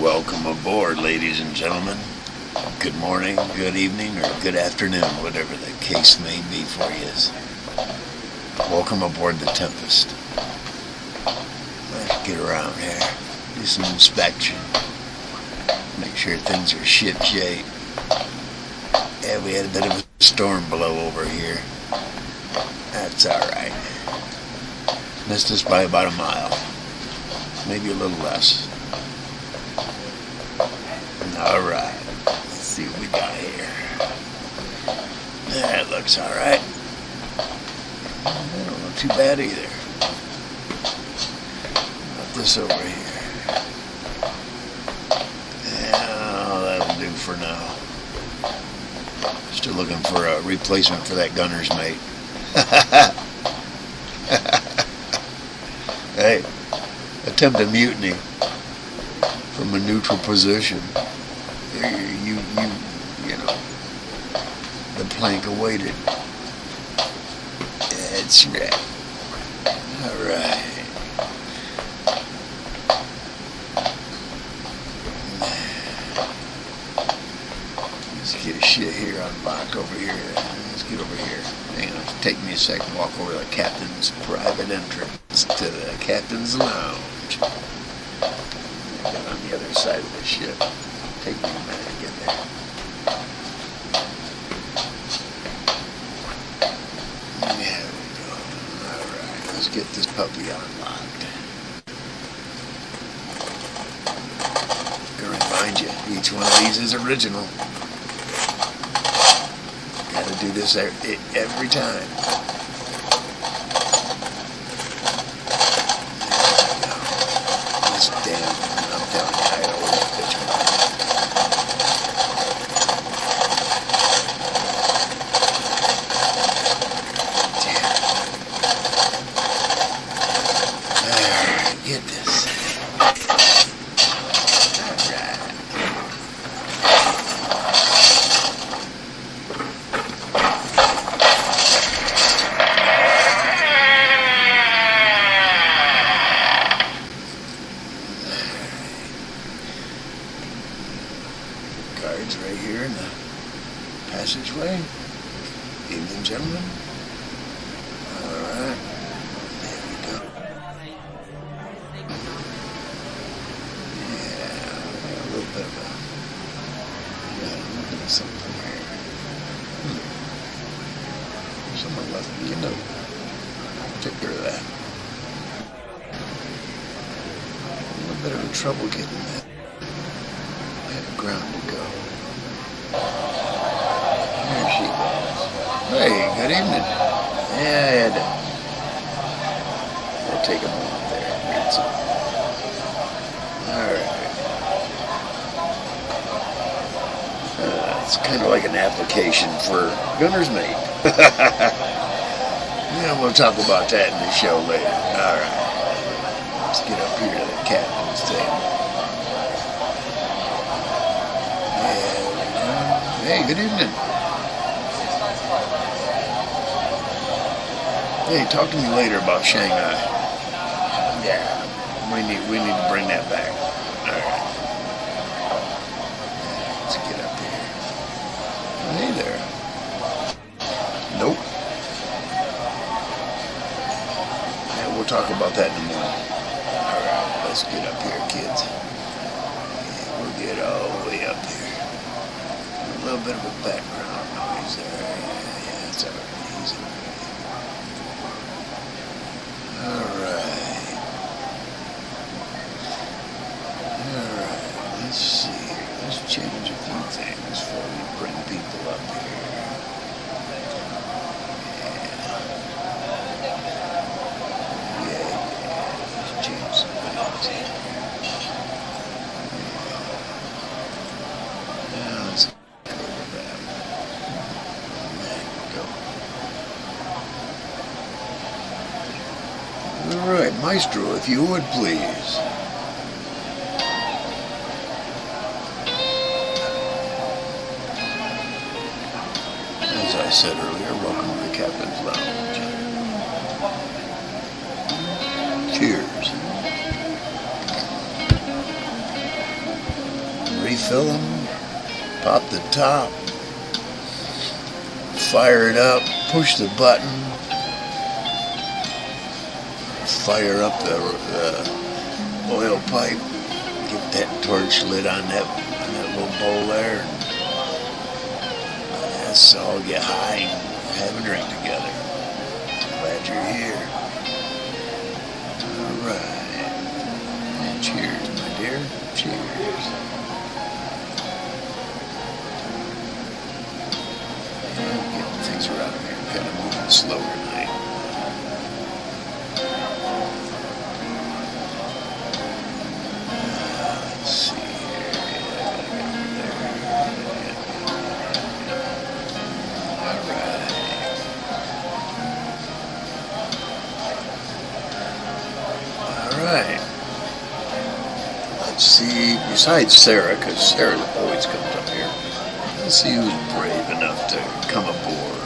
Welcome aboard, ladies and gentlemen. Good morning, good evening, or good afternoon, whatever the case may be for you. Welcome aboard the Tempest. Let's get around here, do some inspection, make sure things are ship-shape. Yeah, we had a bit of a storm blow over here. That's alright. Missed us by about a mile, maybe a little less. Alright, let's see what we got here. That looks alright. Don't look too bad either. Put this over here. Yeah, that'll do for now. Still looking for a replacement for that gunner's mate. Hey, attempted mutiny from a neutral position. You know, the plank awaited. That's right. All right. Let's get a shit here unlocked over here. Let's get over here. Hang on, it'll take me a second to walk over to the captain's private entrance to the captain's lounge. Get on the other side of the ship. Take me a minute to get there. There we go. Alright, let's get this puppy unlocked. Gonna remind you, each one of these is original. Gotta do this every time. This damn, I'm telling you, I always bitch about it. Get this. Alright. Guards right here in the passageway. Evening, gentlemen. Alright. There we go. A little bit of something here. Someone left me a note. Take care of that. A little bit of trouble getting that. I had ground to go. There she goes. Hey, good evening. Yeah, I had to take a moment there and read some. Alright. It's kind of like an application for gunner's mate. Yeah, we'll talk about that in the show later. Alright. Let's get up here to the captain's table. There we go. Hey, good evening. Hey, talk to me later about Shanghai. Yeah, we need to bring that back. All right. Let's get up here. Oh, hey there. Nope. Yeah, we'll talk about that in a moment. All right, let's get up here, kids. Yeah, we'll get all the way up here. A little bit of a background noise there. Yeah, it's all right. Easy. Alright. Alright, let's see. Let's change a few things before we bring people up here. Yeah, let's change some things here. Now let's go to that. There we go. Alright, Maestro, if you would please. As I said earlier, welcome to the Captain's Lounge. Cheers. Refill them, pop the top, fire it up, push the button, fire up the oil pipe, get that torch lit on that little bowl there. Let's all get high and have a drink together. Glad you're here. All right. And cheers, my dear. Cheers. I'm getting things around here. I'm kind of moving slow tonight. Let's see here. Alright. Let's see, besides Sarah, because Sarah always comes up here, let's see who's brave enough to come aboard.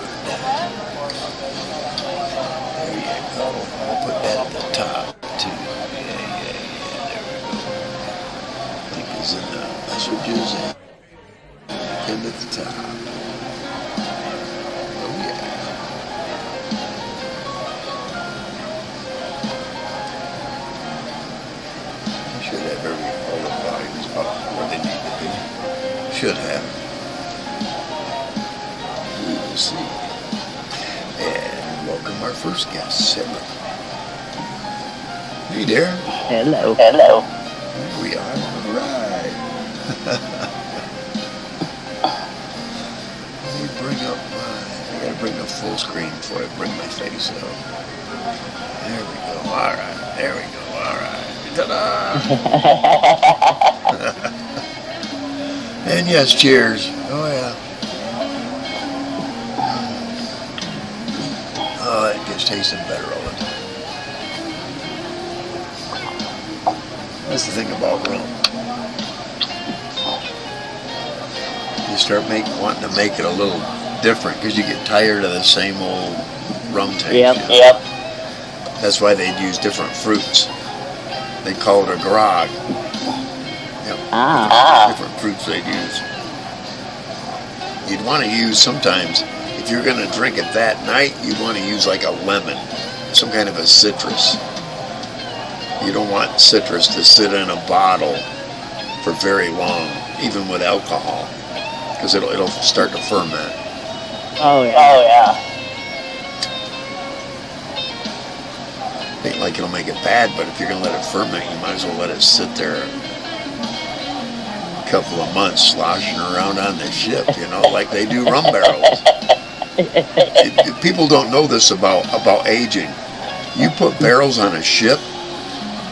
There you go. We'll put that at the top, too. Yeah, there we go. Link is in the messages and at the top. Oh, yeah. Should have all the volumes up where they need to be. Should have. We will see. And welcome our first guest, Sarah. Hey there. Hello. Here we are. All right. Let me bring up I gotta bring up full screen before I bring my face up. There we go. All right. There we go. All right. Ta-da! And yes, cheers. Oh, yeah. Oh, it gets tasting better all the time. That's the thing about rum. You start wanting to make it a little different because you get tired of the same old rum taste. Yep. That's why they'd use different fruits. They call it a grog. Yep. Different fruits they'd use. You'd want to use sometimes, if you're going to drink it that night, you'd want to use like a lemon, some kind of a citrus. You don't want citrus to sit in a bottle for very long, even with alcohol, because it'll start to ferment. Oh yeah. Ain't like it'll make it bad, but if you're going to let it ferment, you might as well let it sit there a couple of months sloshing around on the ship, like they do rum barrels. People don't know this about aging. You put barrels on a ship,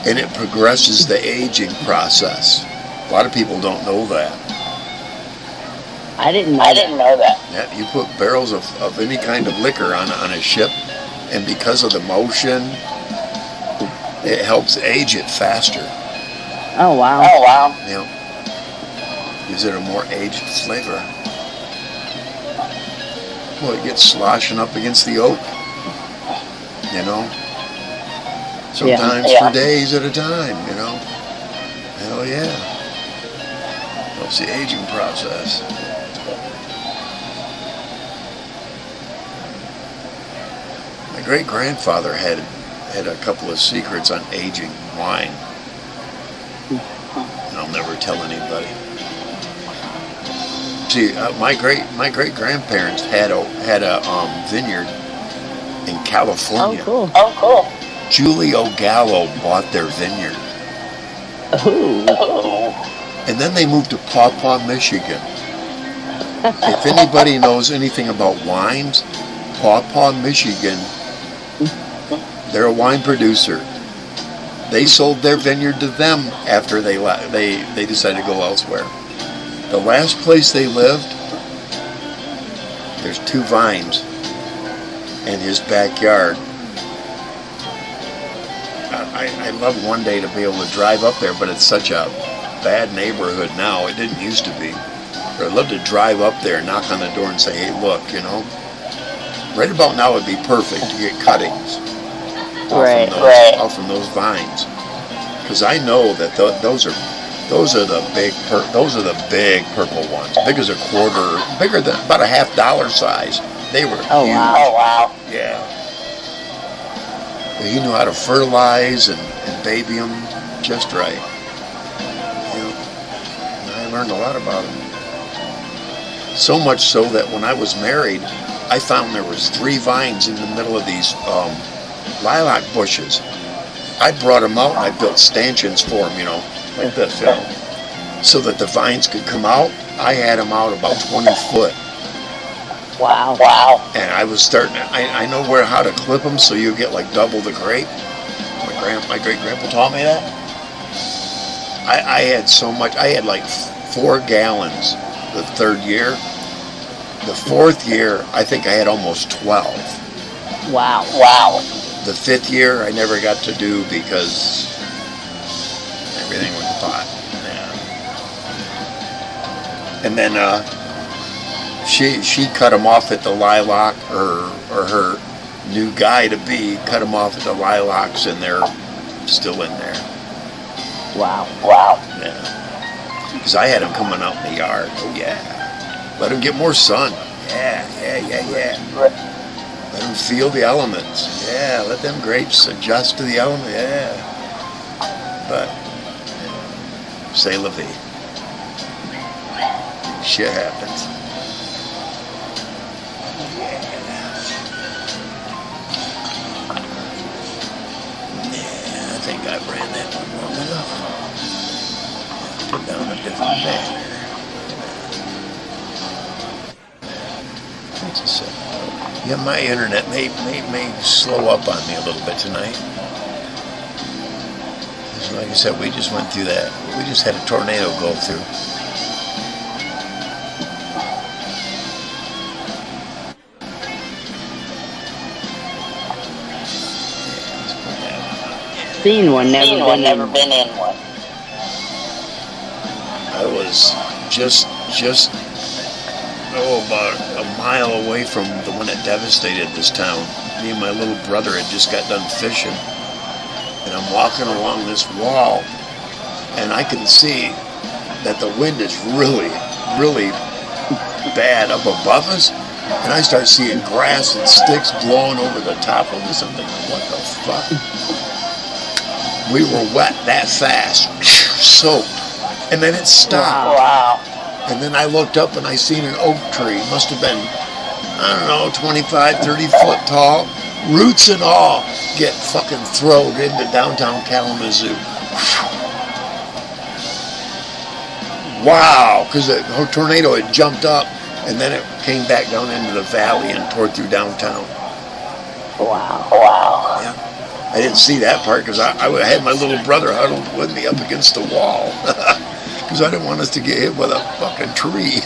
and it progresses the aging process. A lot of people don't know that. I didn't know that. Yeah, you put barrels of any kind of liquor on a ship, and because of the motion, it helps age it faster. Oh wow. Yeah. Gives it a more aged flavor. Well, it gets sloshing up against the oak, you know. Sometimes for days at a time, you know. Hell yeah. Helps the aging process. My great-grandfather had a couple of secrets on aging wine. And I'll never tell anybody. See, my great-grandparents had a vineyard in California. Oh, cool. Julio Gallo bought their vineyard. Oh. And then they moved to Paw Paw, Michigan. If anybody knows anything about wines, Paw Paw, Michigan, they're a wine producer. They sold their vineyard to them after they decided to go elsewhere. The last place they lived, there's 2 vines in his backyard. I love one day to be able to drive up there, but it's such a bad neighborhood now. It didn't used to be. But I'd love to drive up there, knock on the door, and say, "Hey, look, you know, right about now would be perfect to get cuttings off from those vines, because I know that those are the big purple ones, big as a quarter, bigger than about a $50 size. They were huge. Wow. Yeah. But he knew how to fertilize and baby them just right. You know, and I learned a lot about them. So much so that when I was married, I found there was 3 vines in the middle of these lilac bushes. I brought them out and I built stanchions for them, you know, like this, you know, so that the vines could come out. I had them out about 20 foot. Wow. And I was starting, I know how to clip them so you get like double the grape. My great-grandpa taught me that. I had so much, I had like 4 gallons the 3rd year. The 4th year, I think I had almost 12. Wow. The 5th year, I never got to do because everything went to pot. Yeah. And then she cut them off at the lilac, or her new guy-to-be cut them off at the lilacs, and they're still in there. Wow. Yeah. Because I had them coming out in the yard. Oh, yeah. Let them get more sun. Yeah. Let them feel the elements. Yeah, let them grapes adjust to the element. Yeah. But, c'est la vie. Shit happens. Yeah, I think I ran that one long enough. Put down a different banner. That's a set. Yeah, my internet may slow up on me a little bit tonight. Like I said, we just went through that. We just had a tornado go through. Seen one, never been in one. I was just about a mile away from the one that devastated this town. Me and my little brother had just got done fishing, and I'm walking along this wall, and I can see that the wind is really, really bad up above us, and I start seeing grass and sticks blowing over the top of us. I'm thinking, what the fuck? We were wet that fast, soaked, and then it stopped. Wow. And then I looked up and I seen an oak tree. Must have been, I don't know, 25, 30 foot tall. Roots and all get fucking thrown into downtown Kalamazoo. Wow, because the tornado had jumped up and then it came back down into the valley and tore through downtown. Wow. Yeah. I didn't see that part because I had my little brother huddled with me up against the wall. Because I didn't want us to get hit with a fucking tree.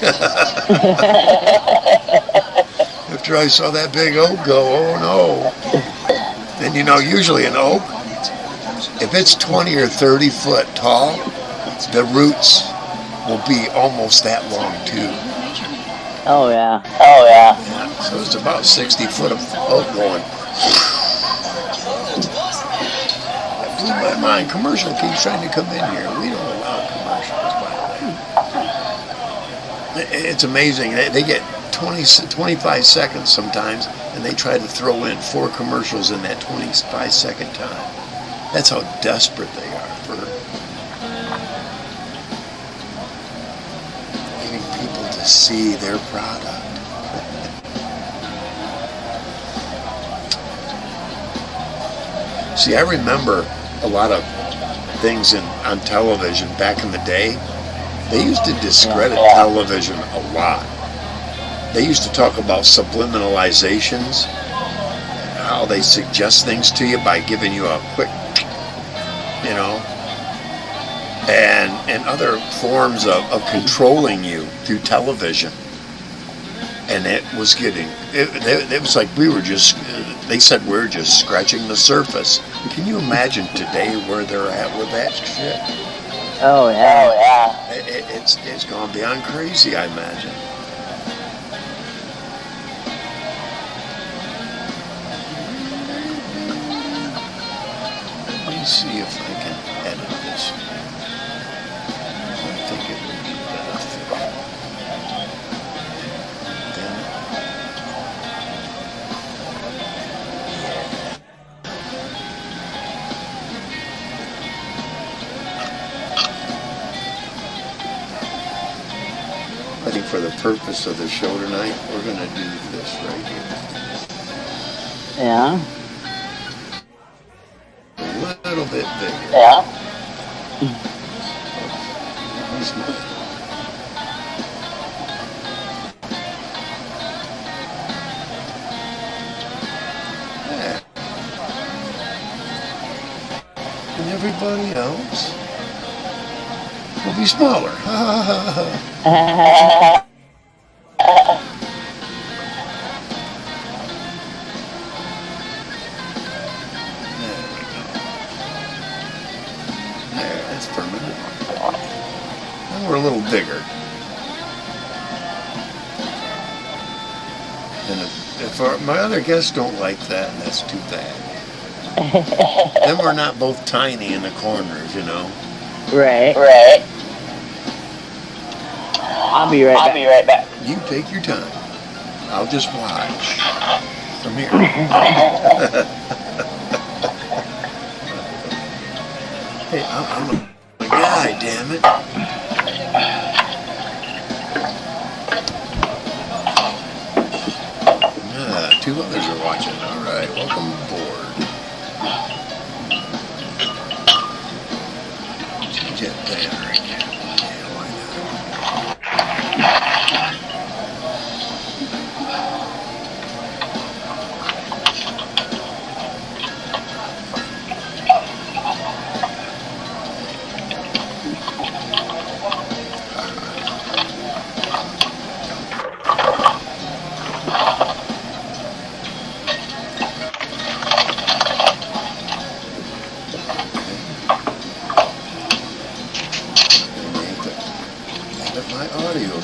After I saw that big oak go, oh no. And you know, usually an oak, if it's 20 or 30 foot tall, the roots will be almost that long too. Oh yeah. Yeah, so it's about 60 foot of boat going. That blew my mind. Commercial keeps trying to come in here. We don't allow commercials, by the way. It's amazing. They get 25 seconds sometimes, and they try to throw in 4 commercials in that 25-second time. That's how desperate they are for getting people to see their product. See, I remember a lot of things on television back in the day. They used to discredit television a lot. They used to talk about subliminalizations, how they suggest things to you by giving you a quick, and other forms of controlling you through television. And it was it was like they said we were just scratching the surface. Can you imagine today where they're at with that shit? Oh yeah. It's gone beyond crazy, I imagine. Let me see if I can edit this. I think it would be beneficial. I think for the purpose of the show tonight, we're going to do this right here. Yeah. A little bit bigger. Yeah. Yeah. And everybody else will be smaller. That's permanent. And we're a little bigger. And if my other guests don't like that, that's too bad. Then we're not both tiny in the corners, Right. I'll be right back. You take your time. I'll just watch from here. Hey, I'm a guy, damn it. 2 others are watching. All right, welcome aboard. Change that banner again. Yeah, why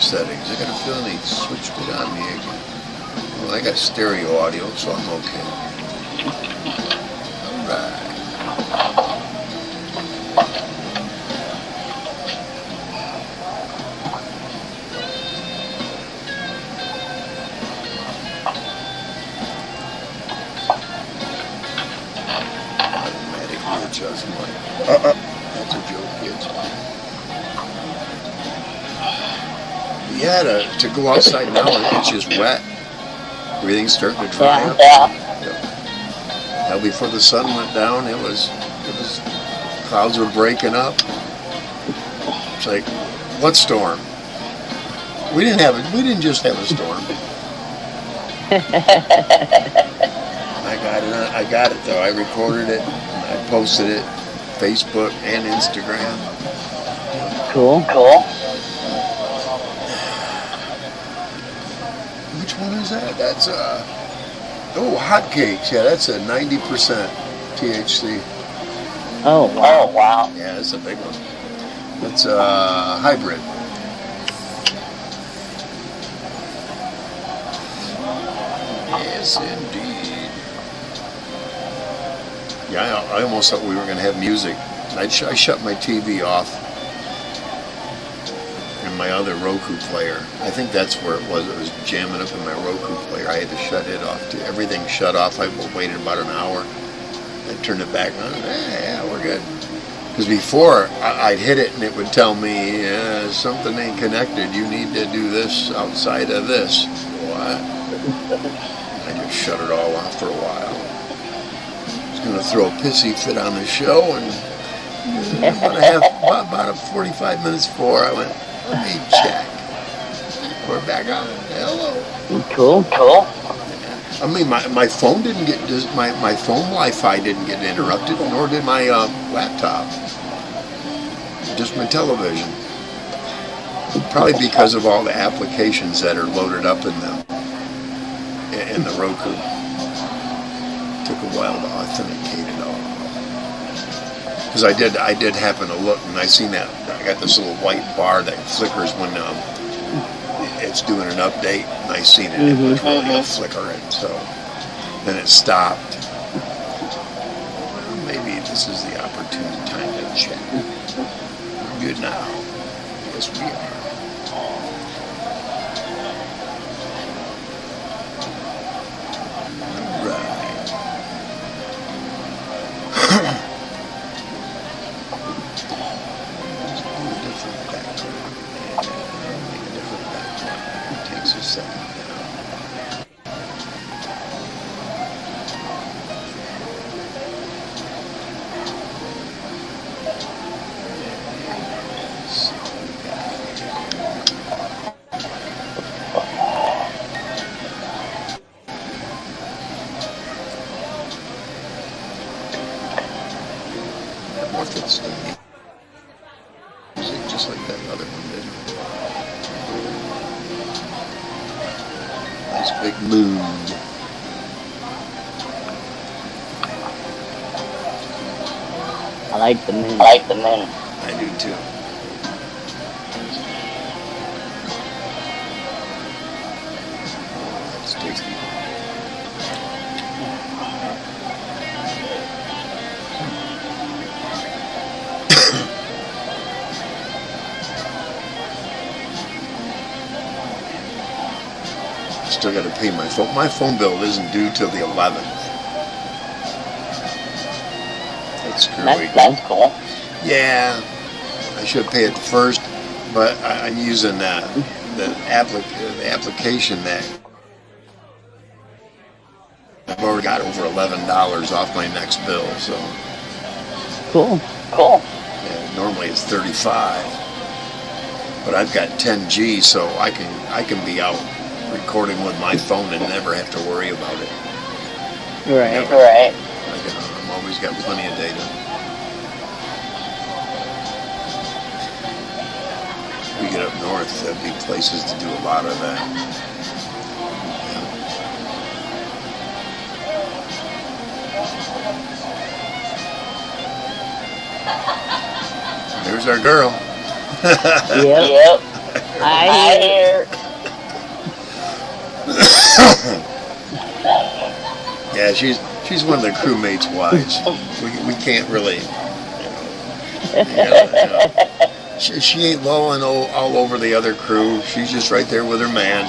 settings. I got a feeling they switched it on me again. Well, I got stereo audio, so I'm okay. Alright. Automatically adjust my... That's a joke, kids. Yeah, to go outside now, it's just wet. Everything's starting to dry up. Yeah. Now, before the sun went down, it was clouds were breaking up. It's like, what storm? We didn't just have a storm. I got it though. I recorded it. I posted it, Facebook and Instagram. Cool. Which one is that? That's hotcakes. Yeah, that's a 90% THC. Oh wow. Yeah, that's a big one. That's a hybrid. Yes, indeed. Yeah, I almost thought we were going to have music. I shut my TV off and my other Roku player. I think that's where it was. It was jamming up in my Roku player. I had to shut it off too. Everything shut off. I waited about an hour. I turned it back on. Yeah, we're good. Because before, I'd hit it and it would tell me, something ain't connected. You need to do this outside of this. What? I just shut it all off for a while. I was going to throw a pissy fit on the show, and about 45 minutes before, I went, let me check. We're back on. Hello. Cool. I mean, my phone didn't get, my phone Wi-Fi didn't get interrupted, nor did my laptop. Just my television. Probably because of all the applications that are loaded up in the Roku. Took a while to authenticate it all. Because I did happen to look, and I seen that I got this little white bar that flickers when it's doing an update, and I seen it. It was really flickering, so then it stopped. Well, maybe this is the opportune time to check. We're good now. Yes, we are. Just like that other one did. Nice big moon. I like the moon. I do too. That's tasty. Still got to pay my phone. My phone bill isn't due till the 11th. That's screwy. That's cool. Yeah, I should pay it first, but I'm using the application that I've already got over $11 off my next bill. So Cool. Yeah, normally it's 35, but I've got 10G, so I can be out recording with my phone and never have to worry about it. Right. I'm always got plenty of data. We get up north, there'll be places to do a lot of that. There's our girl. Yep. I hear. Yeah, she's one of the crewmates' wives. We can't really, She ain't lolling all over the other crew. She's just right there with her man,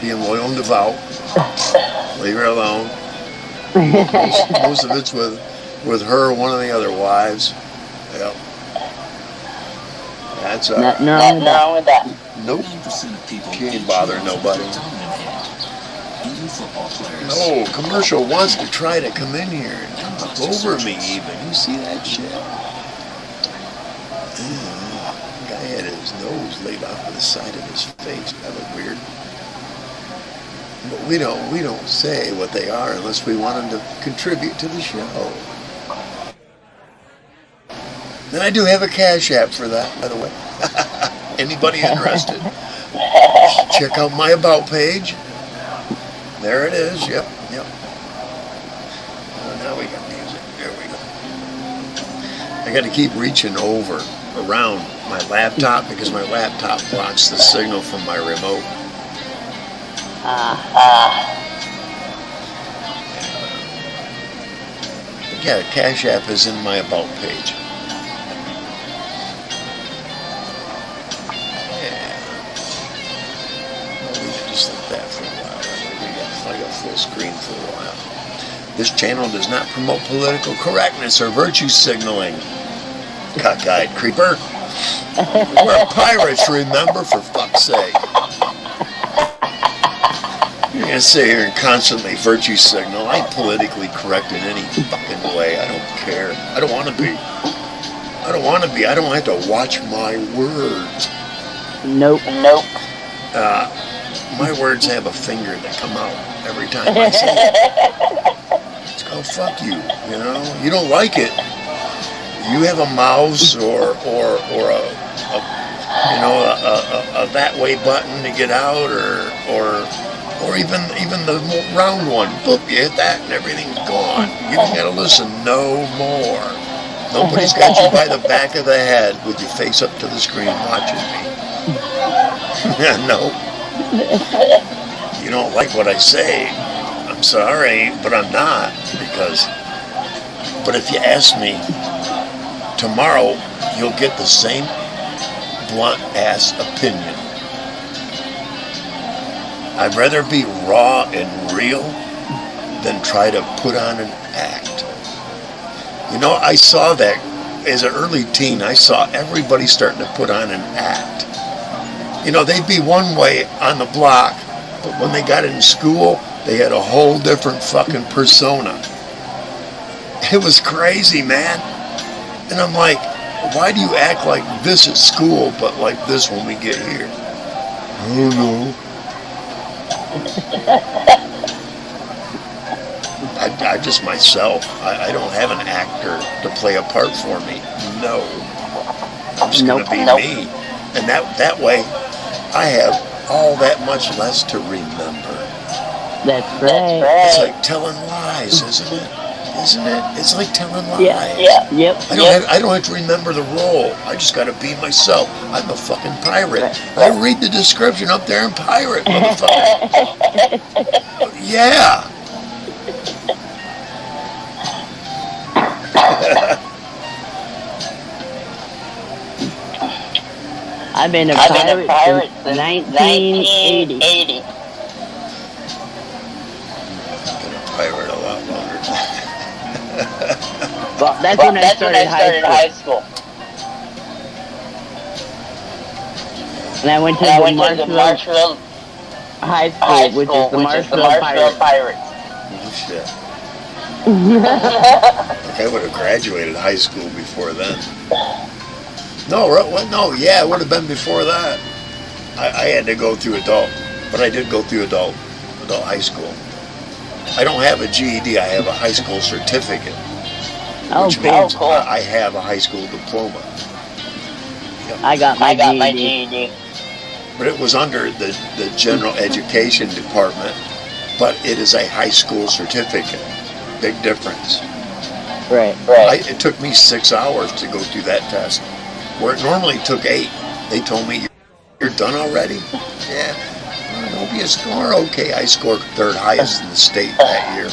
being loyal and devout. Leave her alone. Most of it's with her or one of the other wives. Yep. That's Nothing wrong with that. Nope. She ain't bothering nobody. No, commercial wants to try to come in here and talk over me even. You see that shit? Guy had his nose laid off to the side of his face. That looked weird. But we don't say what they are unless we want them to contribute to the show. And I do have a Cash App for that, by the way. Anybody interested? Check out my About page. There it is. Yep. Now we got music. There we go. I got to keep reaching around my laptop because my laptop blocks the signal from my remote. Yeah, Cash App is in my About page. Yeah. I'll leave it just like that for a while. I got full screen for a while. This channel does not promote political correctness or virtue signaling. Cockeyed creeper. We're pirates, remember, for fuck's sake. You're going to sit here and constantly virtue signal. I ain't politically correct in any fucking way. I don't care. I don't want to be. I don't want to be. I don't have to watch my words. Nope. My words have a finger that come out every time I say it. It's called fuck you, you know? You don't like it. You have a mouse or a that way button to get out or even the round one. Boop, you hit that and everything's gone. You don't gotta listen no more. Nobody's got you by the back of the head with your face up to the screen watching me. No. You don't like what I say. I'm sorry, but I'm not. But if you ask me, tomorrow you'll get the same blunt ass opinion. I'd rather be raw and real than try to put on an act. You know, I saw that as an early teen. I saw everybody starting to put on an act. You know, they'd be one way on the block, but when they got in school, they had a whole different fucking persona. It was crazy, man. And I'm like, why do you act like this at school, but like this when we get here? I don't know. I just myself. I don't have an actor to play a part for me. No. I'm just going to be me. And that way, I have all that much less to remember. That's right. It's like telling lies, isn't it? Isn't it? It's like telling lies. Yep. I don't have to remember the role. I just got to be myself. I'm a fucking pirate. I read the description up there in pirate, motherfucker. Yeah. I've been a pirate since 1980. I've been a pirate a lot longer. Well, that's when I started high school. And I went to the Marshall High School, which is the Marshall Pirates. Oh, shit. I would have graduated high school before then. No, yeah, it would have been before that. I had to go through adult, but I did go through adult high school. I don't have a GED, I have a high school certificate. Which means I have a high school diploma. Yep. I got my GED. But it was under the general education department, but it is a high school certificate. Big difference. Right. It took me 6 hours to go through that test, where it normally took 8. They told me, you're done already? Yeah. Don't be a score. Okay, I scored third highest in the state that year.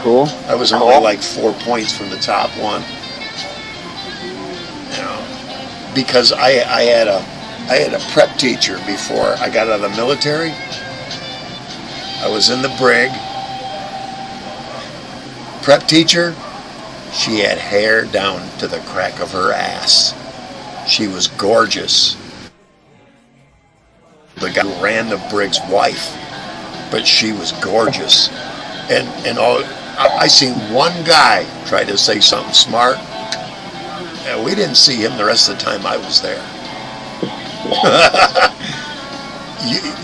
Cool. I was only like 4 points from the top one. You know, because I had a prep teacher before I got out of the military. I was in the brig. Prep teacher, she had hair down to the crack of her ass. She was gorgeous. The guy who ran the brig's wife, but she was gorgeous. And all, I seen one guy try to say something smart, and we didn't see him the rest of the time I was there.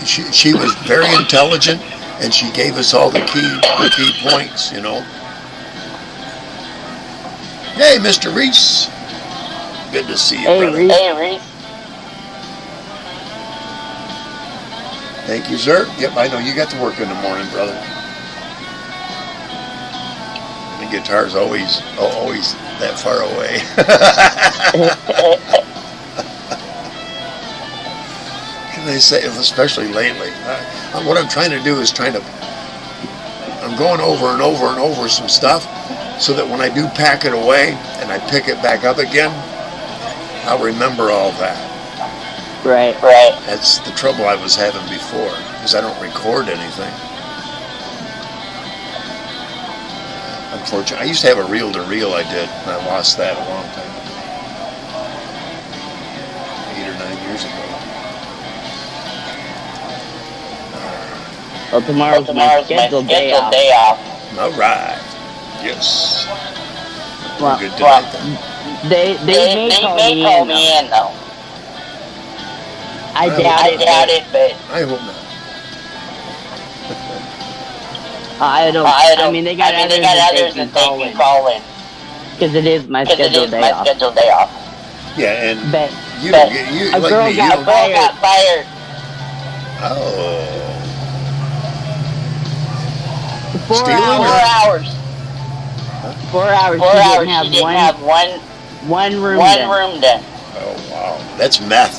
She was very intelligent, and she gave us all the key points, you know. Hey, Mr. Reese. Good to see you, brother. Hey, Reese. Thank you, sir. Yep, I know you got to work in the morning, brother. The guitar's always that far away. Can I say, especially lately, what I'm trying to do is I'm going over and over and over some stuff, so that when I do pack it away and I pick it back up again, I'll remember all that. Right. That's the trouble I was having before, because I don't record anything. Unfortunately, I used to have a reel-to-reel I did, and I lost that a long time ago. 8 or 9 years ago. Well, tomorrow's my scheduled day off. All right. Yes. Well, Good tonight, then. They may call me in, though. I doubt it, but I hope not. I don't. I mean, they got others that they can call in. Because it is my scheduled day off. Yeah, and but you don't get you a like girl me. got fired. Oh. 4 hours. 4 hours. She didn't have one room done. Oh wow, that's meth.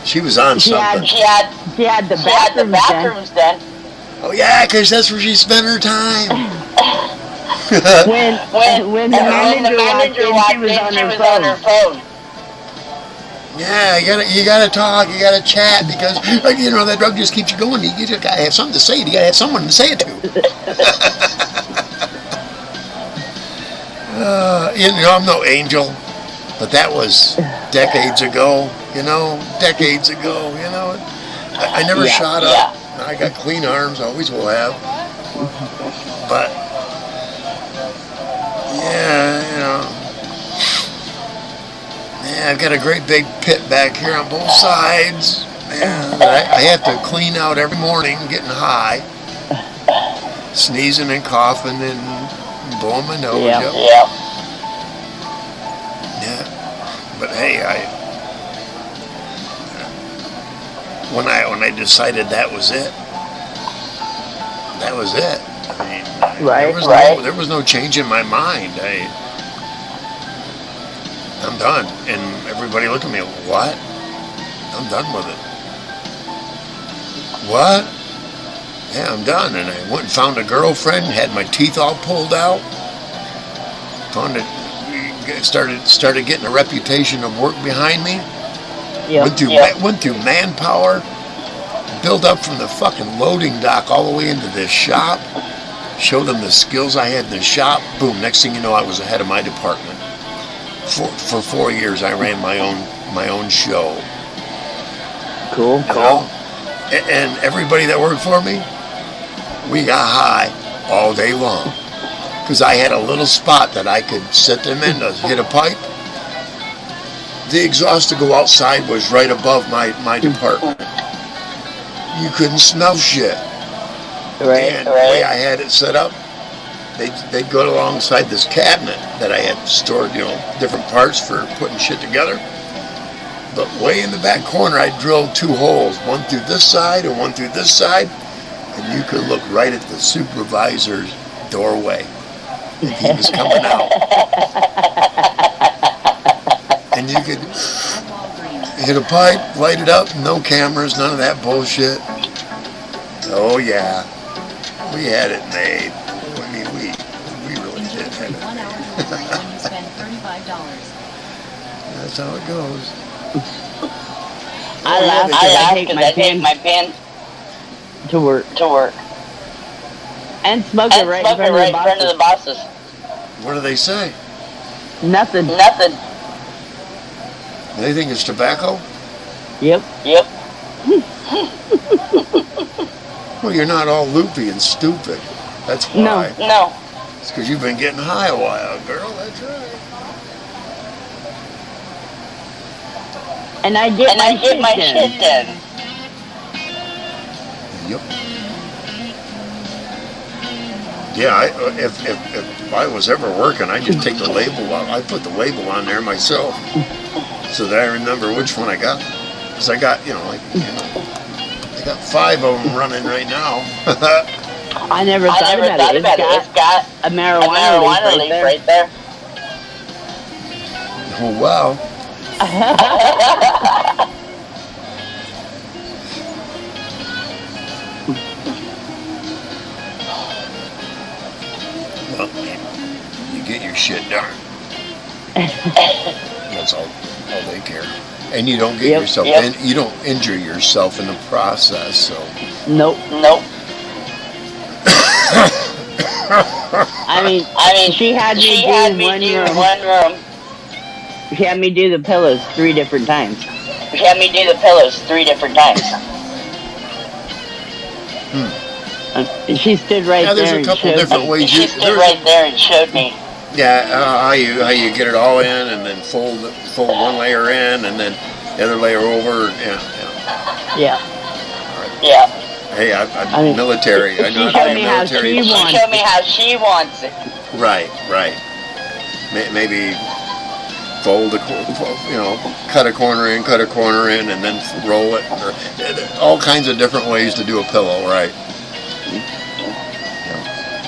She was on something. She had the bathrooms done. Oh yeah, because that's where she spent her time. when the manager walked in, she was on her phone. Yeah, you gotta talk, you gotta chat, because you know that drug just keeps you going. You just gotta have something to say. You gotta have someone to say it to. You know, I'm no angel, but that was decades ago. You know, I never shot up. I got clean arms, always will have. But yeah, you know. Yeah, I've got a great big pit back here on both sides. Man, I have to clean out every morning, getting high, sneezing and coughing and blowing my nose. Yeah. But hey, when I decided that was it. I mean, there was no change in my mind. I'm done. And everybody looked at me, what? I'm done with it. What? Yeah, I'm done. And I went and found a girlfriend, had my teeth all pulled out. Started getting a reputation of work behind me. Went through manpower, built up from the fucking loading dock all the way into this shop, showed them the skills I had in the shop. Boom, next thing you know, I was the head of my department. For 4 years, I ran my own show. Cool. And everybody that worked for me, we got high all day long, because I had a little spot that I could set them in to hit a pipe. The exhaust to go outside was right above my department. You couldn't smell shit. And the way I had it set up, they'd go alongside this cabinet that I had stored, different parts for putting shit together. But way in the back corner, I drilled 2 holes, one through this side and one through this side, and you could look right at the supervisor's doorway if he was coming out. And you could hit a pipe, light it up, no cameras, none of that bullshit. Oh yeah, we had it made. I mean, we really did have it. 1 hour when you spend $35. That's how it goes. I laugh because I take my pen to work. And smoke it right in front of the bosses. What do they say? Nothing. They think it's tobacco? Yep. Well, you're not all loopy and stupid. That's why. No. It's because you've been getting high a while, girl. That's right. And I get my shit done. Yep. Yeah, if I was ever working, I'd just take the label out. I put the label on there myself, so that I remember which one I got. Because I got, I got 5 of them running right now. I never thought about it. It's got a marijuana leaf right there. Oh wow. Well, get your shit done. That's all they care. And you don't get yourself, and you don't injure yourself in the process. So. Nope. I mean, she had me do one room. She had me do the pillows 3 different times. She stood right there. There's a couple different ways. She stood right there and showed me. Yeah, how you get it all in, and then fold one layer in, and then the other layer over. Yeah. Hey, I'm military. I know how to do military. She showed me how she wants it. Right. Maybe fold cut a corner in, and then roll it. Or all kinds of different ways to do a pillow, right?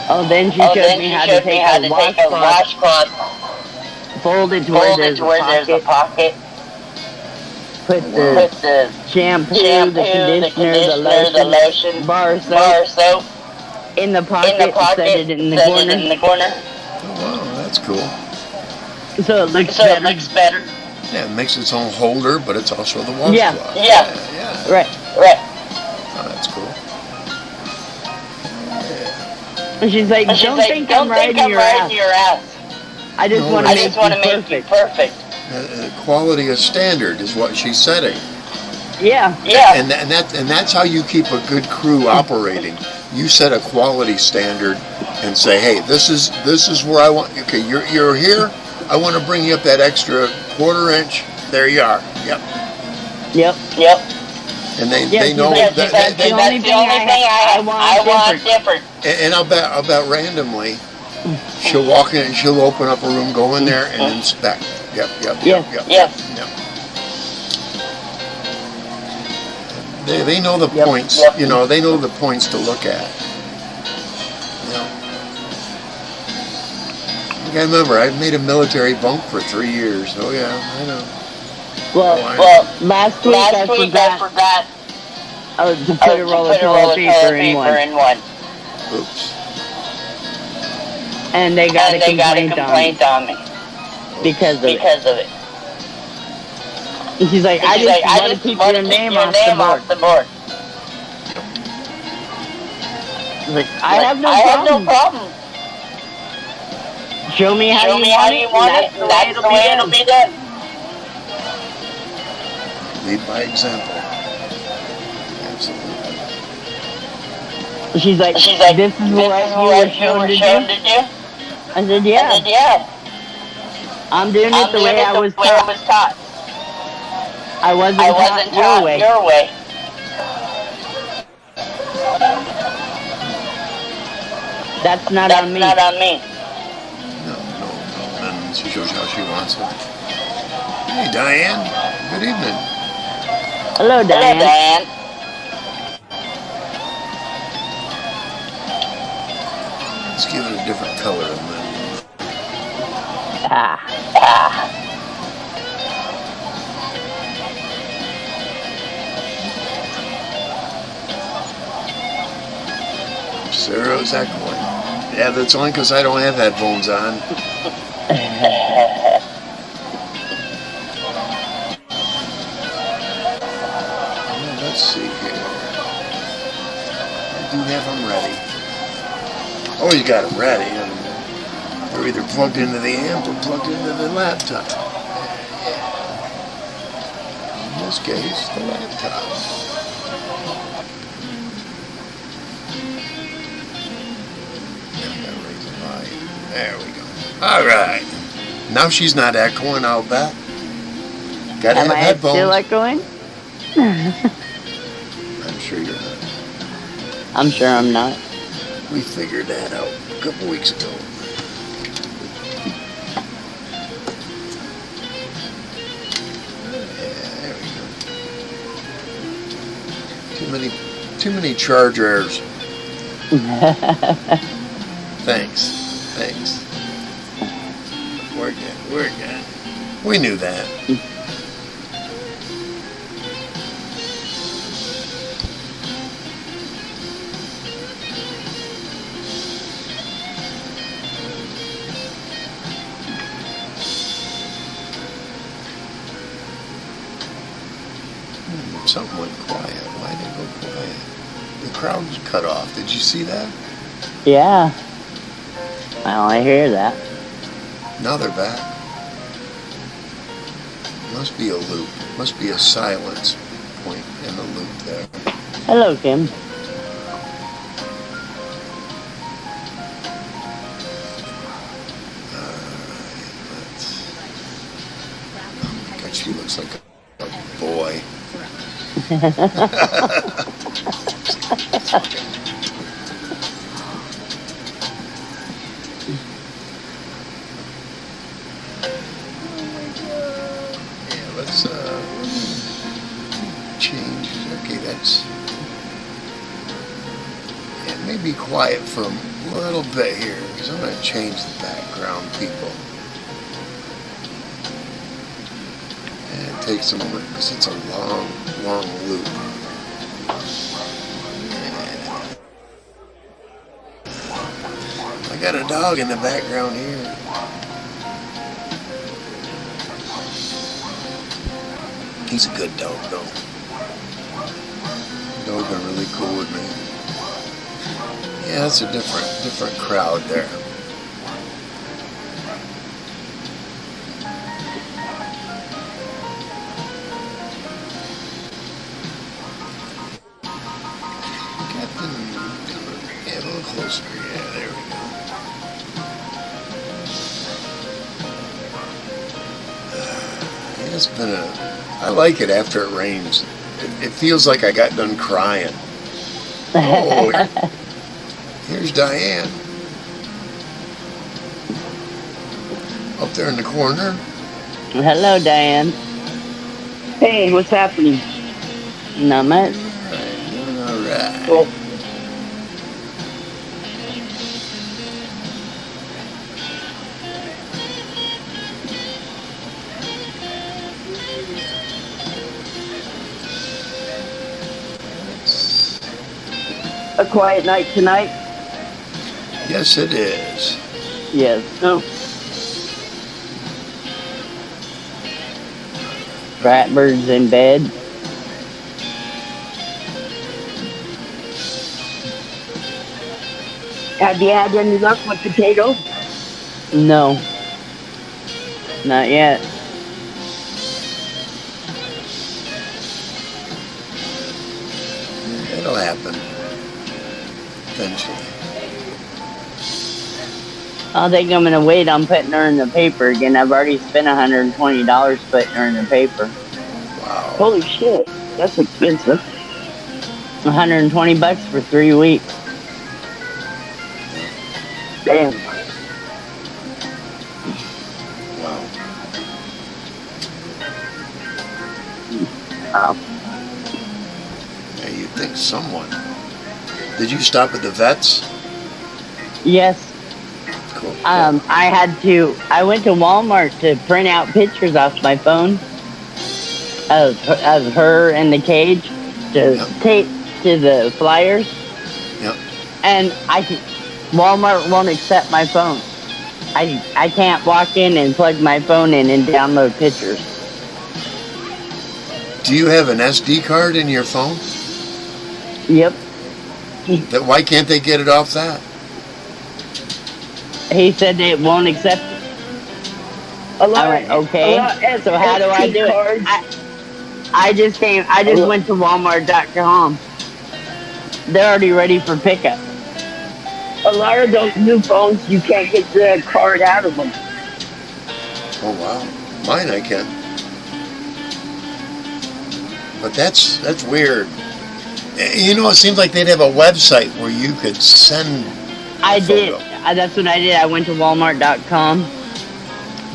Oh, then she showed me how to take a washcloth, fold it to where there's a pocket, put the shampoo, the conditioner, the lotion, bar soap in the pocket, set it in the corner. Oh, wow, that's cool. So it looks better. Yeah, it makes its own holder, but it's also the washcloth. Yeah. Right. Oh, that's cool. And she's like, don't think I'm riding your ass. I just want to make you perfect. Quality of standard is what she's setting. Yeah. And that's how you keep a good crew operating. You set a quality standard and say, hey, this is where I want. Okay, you're here. I want to bring you up that extra 1/4 inch. There you are. Yep. And they know that's the only thing I want different. And I'll bet randomly she'll walk in and she'll open up a room, go in there and inspect. Yep. They know the points. They know the points to look at. I remember I made a military bunk for 3 years. Oh yeah, I know. Well, last week I forgot to put a roll of toilet paper in one. Oops. And they got a complaint on me because of it. And she's like, I just want to keep your name off the board. Like, I have no problem. Show me how you want it, and that's the way it'll be done. Lead by example. Absolutely. She's like, this is what you were shown to do? I said, yeah. I'm doing it the way I was taught. I wasn't taught your way. That's not on me. No. And she shows how she wants it. Hey, Diane. Good evening. Hello, Diane. Let's give it a different color than that. Sarah's echoing. Yeah, that's only because I don't have headphones on. Let's see here. I do have them ready. Oh, you got them ready. They're either plugged into the amp or plugged into the laptop. In this case, the laptop. There we go. All right. Now she's not echoing, I'll bet. Gotta have headphones. Am I still echoing? I'm sure you're not. I'm sure I'm not. We figured that out a couple weeks ago. Yeah, there we go. Too many chargers. Thanks. We're good. We knew that. something went quiet. Why did it go quiet? The crowd was cut off. Did you see that? Yeah. Well, I hear that. Now they're back. Must be a loop. Must be a silence point in the loop there. Hello, Kim. God, she looks like a boy. Yeah, let's change. Okay, that's. It may be quiet for a little bit here because I'm going to change the background, people. And it takes a moment because it's a long, long loop. I got a dog in the background here. He's a good dog, though. Dog's been really cool with me. Yeah, it's a different crowd there. Yeah, a little closer. Yeah, there we go. It's been I like it after it rains. It feels like I got done crying. Oh, here's Diane. Up there in the corner. Hello, Diane. Hey, what's happening? Not much. All right. Cool. A quiet night tonight? Yes, it is. Yes. No. Ratbirds in bed. Have you had any luck with potatoes? No. Not yet. It'll happen. Eventually. I think I'm gonna wait on putting her in the paper again. I've already spent $120 putting her in the paper. Wow. Holy shit, that's expensive. $120 for 3 weeks. Damn. Wow. Wow. Yeah, you'd think someone. Did you stop at the vets? Yes. Cool. I went to Walmart to print out pictures off my phone of her in the cage to tape to the flyers. Yep. And Walmart won't accept my phone. I can't walk in and plug my phone in and download pictures. Do you have an SD card in your phone? Yep. Why can't they get it off that? He said they won't accept it. I went, okay. So how do I do it? I just went to Walmart.com. They're already ready for pickup. A lot of those new phones, you can't get the card out of them. Oh wow, mine I can. But that's weird. You know, it seems like they'd have a website where you could send. I did. That's what I did. I went to Walmart.com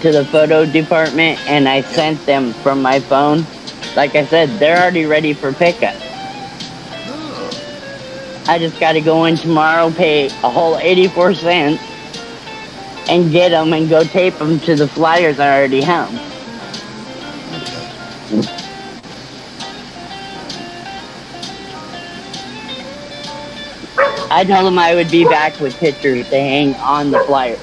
to the photo department and I sent them from my phone. Like I said, they're already ready for pickup. Oh. I just got to go in tomorrow, pay a whole 84 cents, and get them and go tape them to the flyers I already have. Okay. I told them I would be back with pictures to hang on the flyers.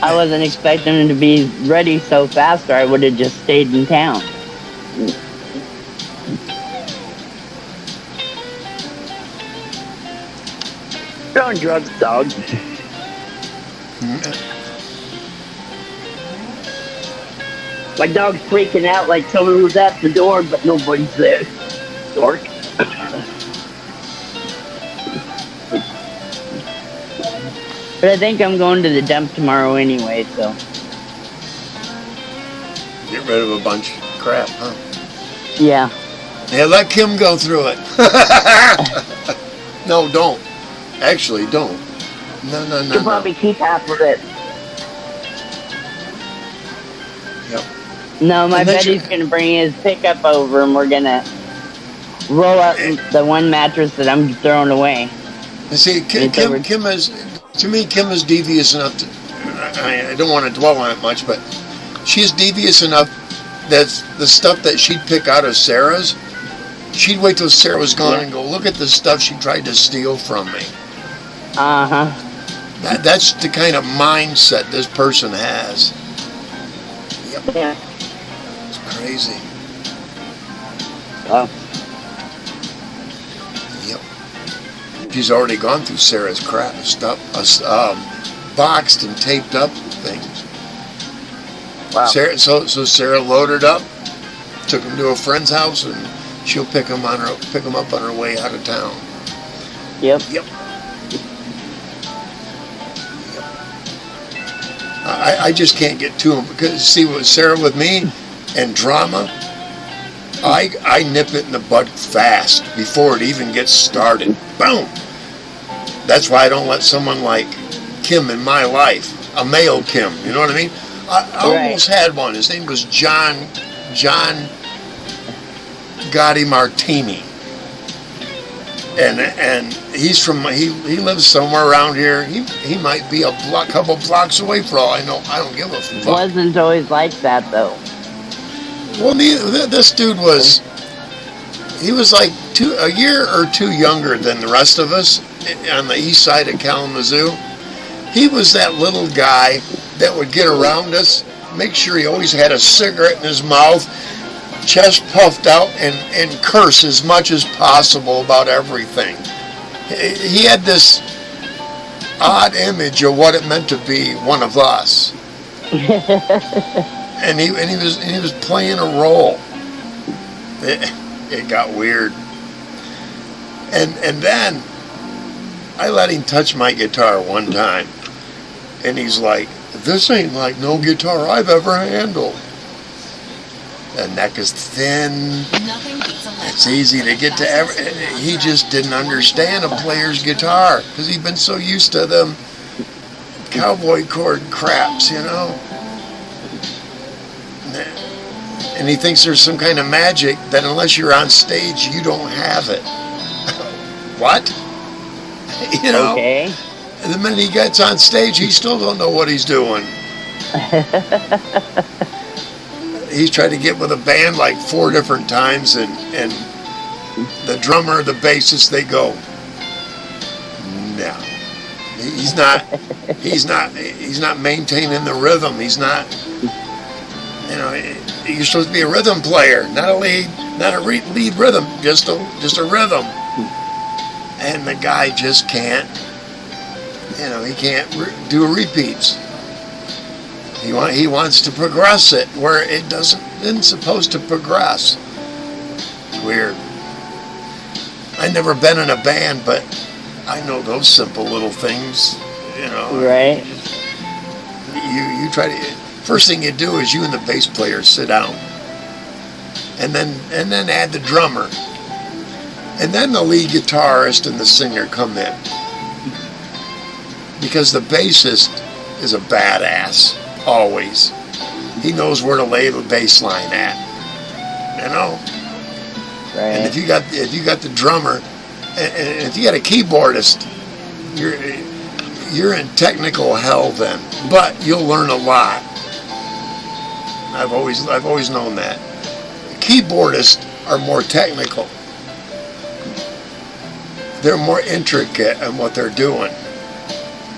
I wasn't expecting him to be ready so fast, or I would have just stayed in town. You're on drugs, dog. My dog's freaking out like someone was at the door, but nobody's there. Dork. But I think I'm going to the dump tomorrow anyway, so. Get rid of a bunch of crap, huh? Yeah. Yeah, let Kim go through it. No, don't. Actually, don't. No. You'll probably keep half of it. Yep. No, my buddy's going to bring his pickup over, and we're going to roll up the one mattress that I'm throwing away. You see, Kim is, to me, Kim is devious enough to, I don't want to dwell on it much, but she's devious enough that the stuff that she'd pick out of Sarah's, she'd wait till Sarah was gone and go, look at the stuff she tried to steal from me. Uh-huh. That's the kind of mindset this person has. Yep. Yeah. It's crazy. Oh. Yep. She's already gone through Sarah's crap stuff, boxed and taped up things. Wow. So Sarah loaded up, took him to a friend's house, and she'll pick him up on her way out of town. Yep. Yep. I just can't get to him because see with Sarah with me and drama, I nip it in the bud fast before it even gets started. Boom. That's why I don't let someone like Kim in my life, a male Kim. You know what I mean? I almost had one. His name was John Gotti Martini, and he's from he lives somewhere around here. He might be a couple blocks away for all I know. I don't give a fuck. Wasn't always like that though. Well, this dude was like a year or two younger than the rest of us on the east side of Kalamazoo. He was that little guy that would get around us, make sure he always had a cigarette in his mouth, chest puffed out, and curse as much as possible about everything. He had this odd image of what it meant to be one of us. And he was playing a role. It got weird. And then I let him touch my guitar one time, and he's like, "This ain't like no guitar I've ever handled. The neck is thin. It's easy to get to he just didn't understand a player's guitar because he'd been so used to them cowboy chord craps, you know. And he thinks there's some kind of magic that unless you're on stage, you don't have it. What? You know? Okay. And the minute he gets on stage, he still don't know what he's doing. He's tried to get with a band like 4 different times, and the drummer, the bassist, they go, no. He's not maintaining the rhythm. He's not, you know, you're supposed to be a rhythm player, not a lead rhythm, just a rhythm. And the guy just can't, you know, he can't do repeats. He wants to progress it where it isn't supposed to progress. Weird. I've never been in a band, but I know those simple little things, you know. Right. You try to. First thing you do is you and the bass player sit down, and then add the drummer, and then the lead guitarist and the singer come in, because the bassist is a badass always. He knows where to lay the bass line at, you know. Right. And if you got the drummer, and if you got a keyboardist, you're in technical hell then, but you'll learn a lot. I've always known that. Keyboardists are more technical. They're more intricate in what they're doing.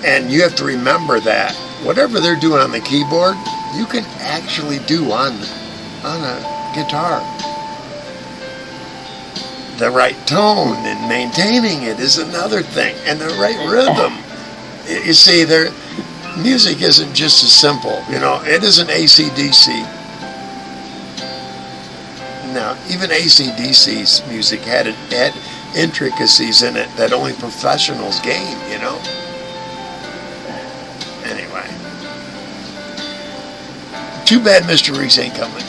And you have to remember that whatever they're doing on the keyboard, you can actually do on a guitar. The right tone and maintaining it is another thing, and the right rhythm. You see, music isn't just as simple. It isn't AC/DC. Now, even AC/DC's music had intricacies in it that only professionals gain. Anyway, too bad Mr. Reese ain't coming.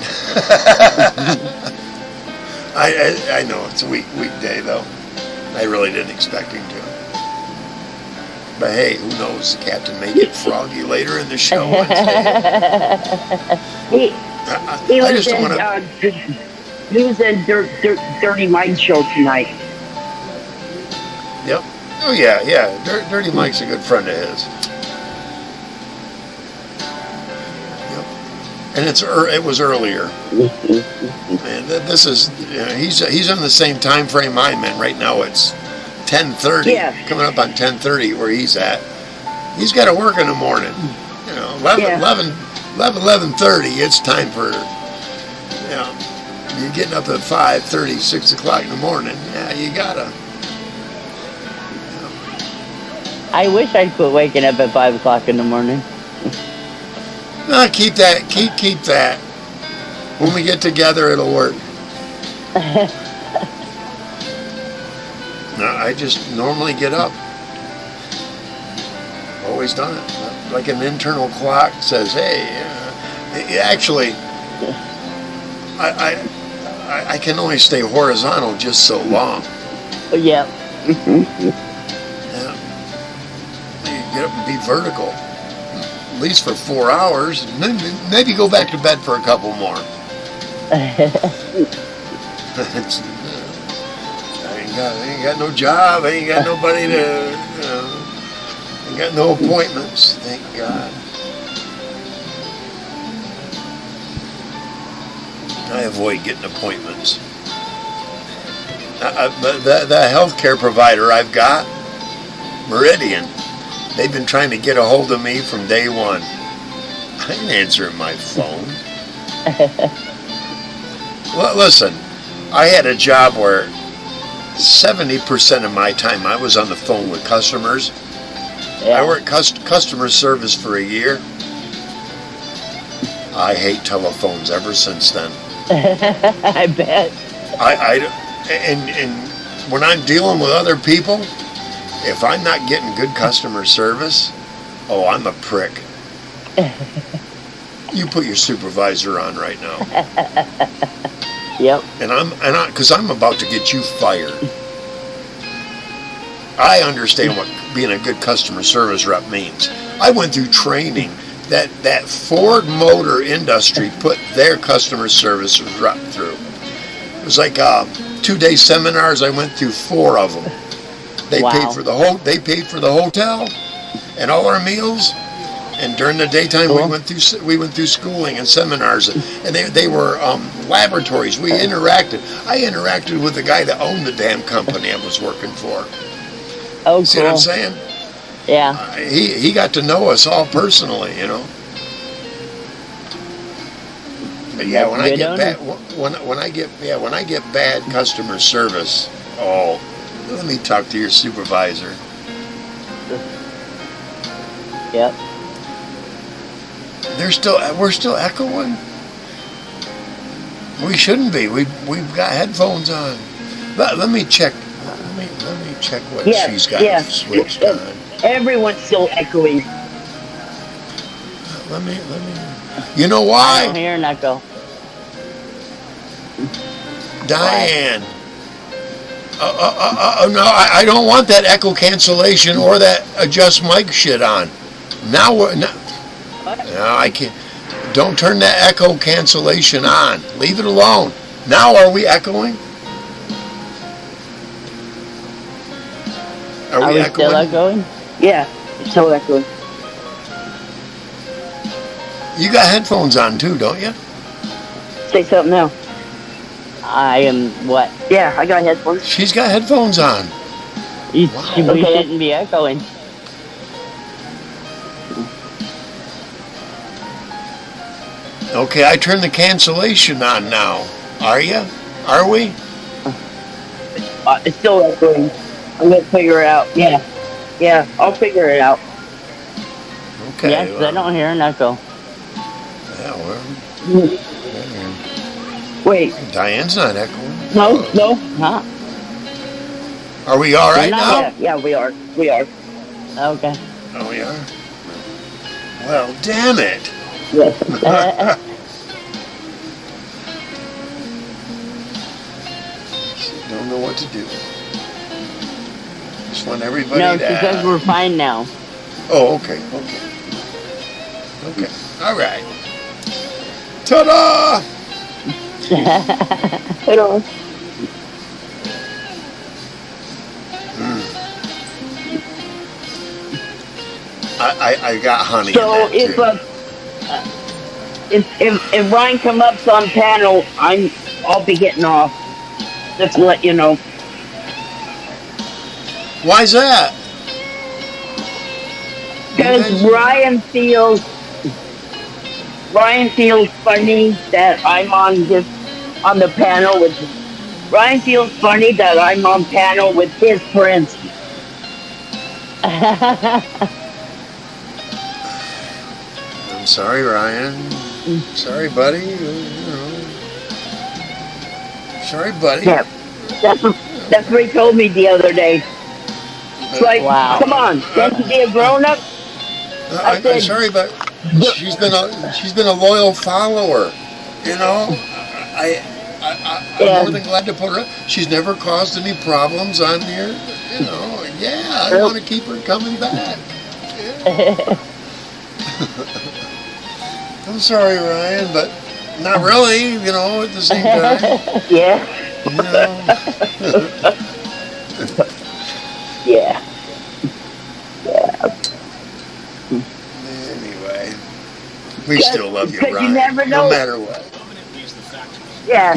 I know it's a weekday though. I really didn't expect him to. But hey, who knows? The captain may get froggy later in the show. He was in Dirty Mind show tonight. Yep. Oh yeah. Dirty Mike's a good friend of his. Yep. And it was earlier. And this is he's on the same time frame I'm in right now. It's 10:30. Yeah. Coming up on 10:30 where he's at. He's got to work in the morning. 11:30. It's time for you're getting up at 5:30, 6 o'clock in the morning. Yeah, you gotta. I wish I quit waking up at 5 o'clock in the morning. No, keep that. Keep that. When we get together, it'll work. No, I just normally get up. Always done it. Like an internal clock says, hey, actually, I can only stay horizontal just so long. Yeah. Yeah. You get up and be vertical, at least for 4 hours, and then maybe go back to bed for a couple more. I ain't got no job. I ain't got nobody to. Ain't got no appointments. Thank God. I avoid getting appointments. But the healthcare provider I've got, Meridian, they've been trying to get a hold of me from day one. I ain't answering my phone. Well, listen, I had a job where 70% of my time I was on the phone with customers. Yeah. I worked customer service for a year. I hate telephones ever since then. I bet. And when I'm dealing with other people, if I'm not getting good customer service, I'm a prick. You put your supervisor on right now. Yep. Because I'm about to get you fired. I understand what being a good customer service rep means. I went through training that Ford Motor industry put their customer service rep through. It was like 2-day seminars. I went through 4 of them. They paid for the hotel and all our meals. And during the daytime, we went through schooling and seminars, and they were laboratories. We interacted. I interacted with the guy that owned the damn company I was working for. Oh, see what I'm saying? Yeah. He got to know us all personally, But yeah, when I get bad customer service, let me talk to your supervisor. Yep. We're still echoing. We shouldn't be. We've got headphones on. Let me check. Let me check what she's got switched on. Everyone's still echoing. Let me. You know why? I don't hear an echo. Diane. No, I don't want that echo cancellation or that adjust mic shit on. No, I can't. Don't turn that echo cancellation on. Leave it alone. Now, are we echoing? Are we still echoing? Yeah, still echoing. You got headphones on too, don't you? Say something now. I am what? Yeah, I got headphones. She's got headphones on. We shouldn't be echoing. Okay, I turned the cancellation on now. Are you? Are we? It's still echoing. I'm gonna figure it out. Yeah. Yeah, I'll figure it out. Okay. Yes, I don't hear an echo. Yeah, well, Wait. Diane's not echoing. No. Huh? Are we all right You're now? not. Yeah, we are. We are. Okay. Oh, we are? Well, damn it. Yes. Don't know what to do. Just want everybody No, to... she says we're fine now. Oh, okay. Okay. All right. Ta-da! Hello. I got honey So in that too. if Ryan comes up on panel, I'll be getting off. Just to let you know. Why's that? Because Ryan feels funny that I'm on the panel with. Ryan feels funny that I'm on panel with his friends. I'm sorry, Ryan. Sorry, buddy. Sorry, buddy. Yeah, that's what he told me the other day. It's like, Wow. come on, can't you be a grown up? I'm sorry, but she's been a loyal follower. You know, I'm more than glad to put her. She's never caused any problems on here. You know, yeah, I want to keep her coming back. Yeah. I'm sorry, Ryan, but not really. You know, at the same time. Yeah. You know. Yeah. Anyway, we still love you, Because Ryan. you never know. No matter what. Yeah.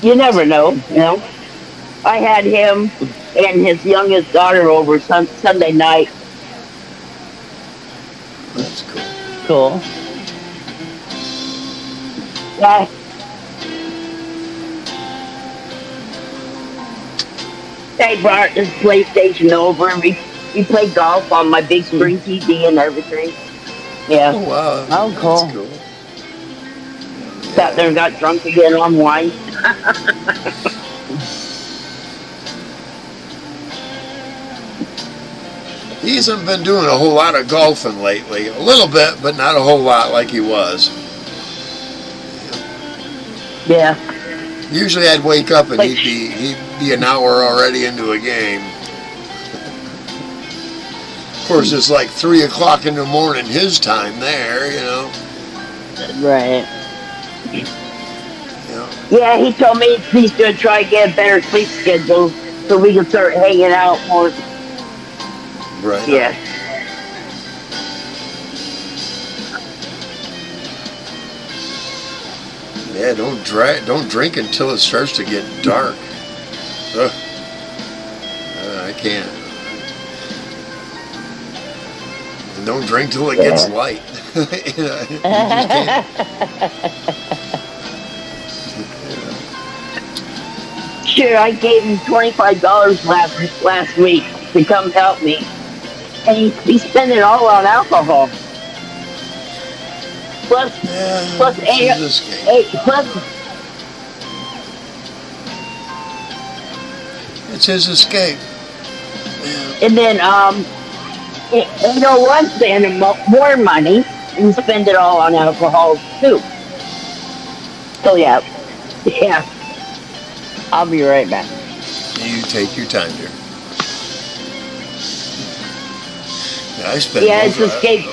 You never know. You know. I had him and his youngest daughter over Sunday night. That's cool. Cool. Yeah. They brought his PlayStation over and we played golf on my big screen TV and everything. Yeah. Oh, wow. Oh, cool. That's cool. Sat there and got drunk again on wine. He hasn't been doing a whole lot of golfing lately. A little bit, but not a whole lot like he was. Yeah. Usually I'd wake up and he'd be an hour already into a game. Of course, it's like 3 o'clock in the morning his time there, you know. Right. You know. Yeah, he told me he's going to try to get a better sleep schedule so we can start hanging out more. Right. Yeah. Yeah, don't drink until it starts to get dark. Ugh. I can't. And don't drink till it gets light. You know, you just can't. Sure, I gave him $25 last week to come help me. And he spent it all on alcohol. Plus eight, It's his escape. Yeah. and then 801 spent him more money and spend it all on alcohol too. So yeah. I'll be right back. You take your time, dear. Yeah, I spent. Yeah, it's escape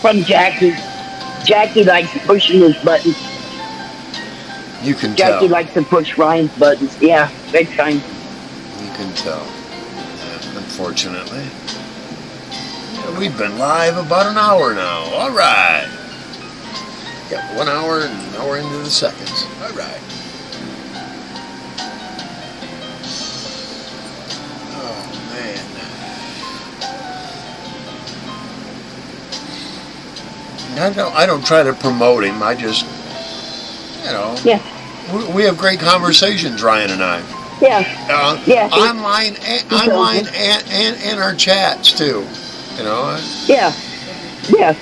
from Jackie. Jackie likes pushing his buttons. You can Jackie tell. likes to push Ryan's buttons. Yeah, big time. You can tell. Yeah, unfortunately. Yeah, we've been live about an hour now. All right. Yeah, 1 hour and an hour into the seconds. All right. Oh, man. I don't try to promote him. I just, Yeah. we have great conversations, Ryan and I. Yeah. Yeah. Online and our chats too. Yeah. Yeah.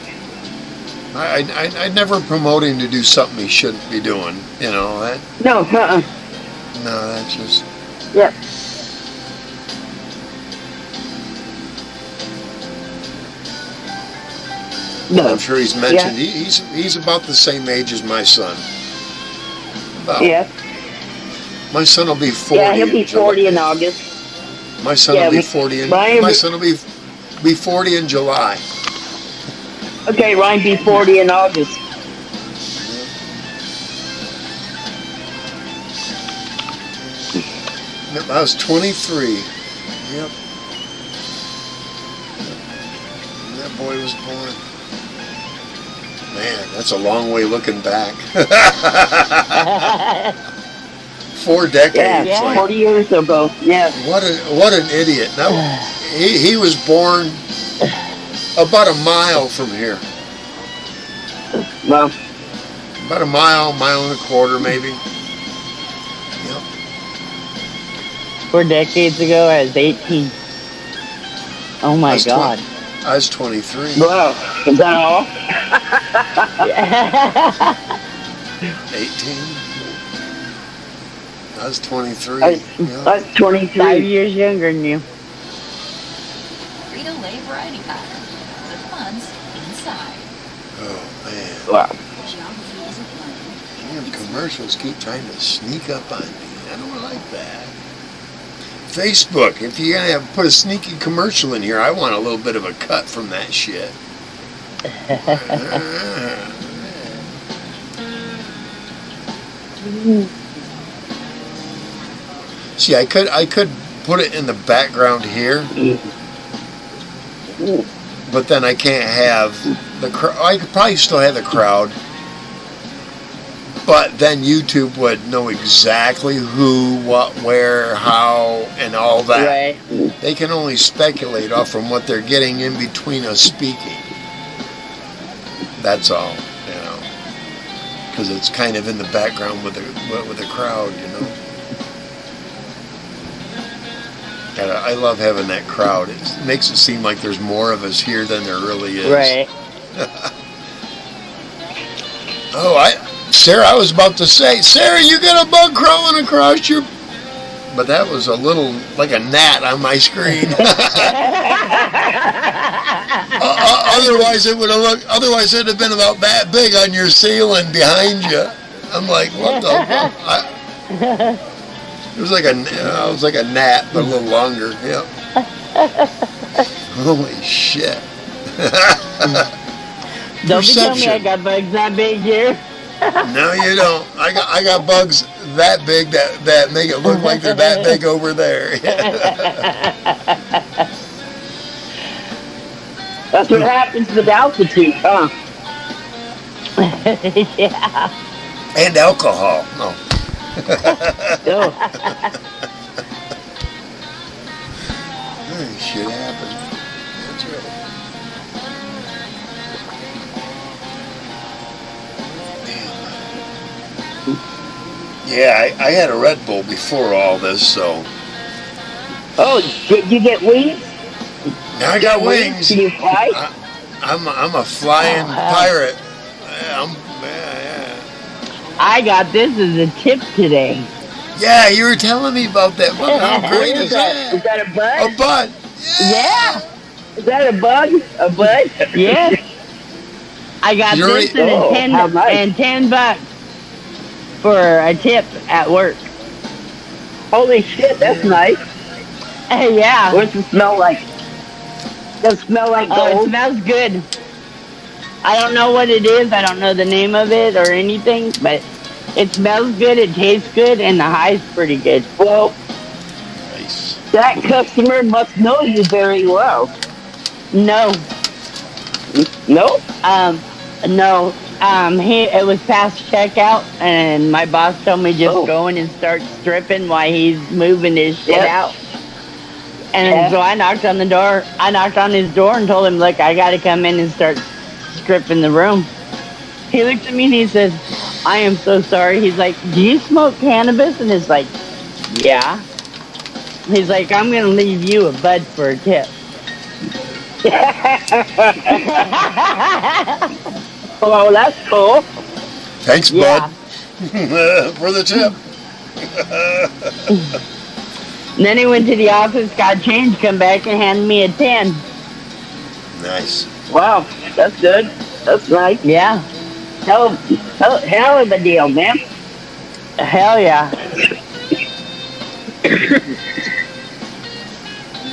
I never promote him to do something he shouldn't be doing. That. No. No, that's just. Yeah. No. I'm sure he's mentioned he's about the same age as my son. Yeah. My son will be 40. Yeah, he'll be 40 in August. My son will be 40 my son will be 40 in July. Okay, Ryan be 40 in August. I was 23. Yep. And that boy was born. Man, that's a long way looking back. 4 decades. Yeah, 40 years ago. Yeah. What an idiot. Now, he was born about a mile from here. Well. About a mile and a quarter maybe. Yep. 4 decades ago, I was 18. Oh my God. I was 23. Wow. Is that all? 18. I was 23. I was 23. 5 years younger than you. Frito-Lay variety pack. The fun's inside. Oh, man. Wow. Geography is a blend. Damn, commercials keep trying to sneak up on me. I don't like that. Facebook, if you're going to put a sneaky commercial in here, I want a little bit of a cut from that shit. See, I could put it in the background here, but then I can't have the crowd. I could probably still have the crowd, but then YouTube would know exactly who, what, where, how, and all that. Right. They can only speculate off from what they're getting in between us speaking. That's all, because it's kind of in the background with the crowd, I love having that crowd. It makes it seem like there's more of us here than there really is. Right. Sarah, I was about to say, Sarah, you got a bug crawling across your... But that was a little, like a gnat on my screen. Otherwise it would have been about that big on your ceiling behind you. I'm like, what the fuck? It was like a gnat, but a little longer. Yep. Holy shit. Don't be telling me I got bugs that big here. No, you don't. I got bugs that big that make it look like they're that big over there. That's what happens with altitude, huh? Yeah. And alcohol. No. Shit happens. That's right. Yeah, I had a Red Bull before all this, so. Oh, did you get wings? Now I got wings. Can you fly? I'm a flying pirate. Yeah. I got this as a tip today. Yeah, you were telling me about that. How great is that? Is that a bug? A bud. Yeah. Is that a bug? A bud? Yeah. I got this and $10 for a tip at work. Holy shit, that's nice. Yeah. What's it smell like? Does it smell like gold? Oh, it smells good. I don't know what it is. I don't know the name of it or anything, but it smells good, it tastes good, and the high's pretty good. Well, nice. That customer must know you very well. No. No? No. It was past checkout, and my boss told me just go in and start stripping while he's moving his shit out. And so I knocked on the door. I knocked on his door and told him, look, I got to come in and start strip in the room. He looked at me and he says, I am so sorry. He's like, do you smoke cannabis? And it's like, yeah. He's like, I'm going to leave you a bud for a tip. Oh, that's cool. Thanks, Yeah. bud, for the tip. And then he went to the office, got change, come back and handed me a 10. Nice. Wow, that's good. That's nice. Yeah. Hell of a deal, man. Hell yeah.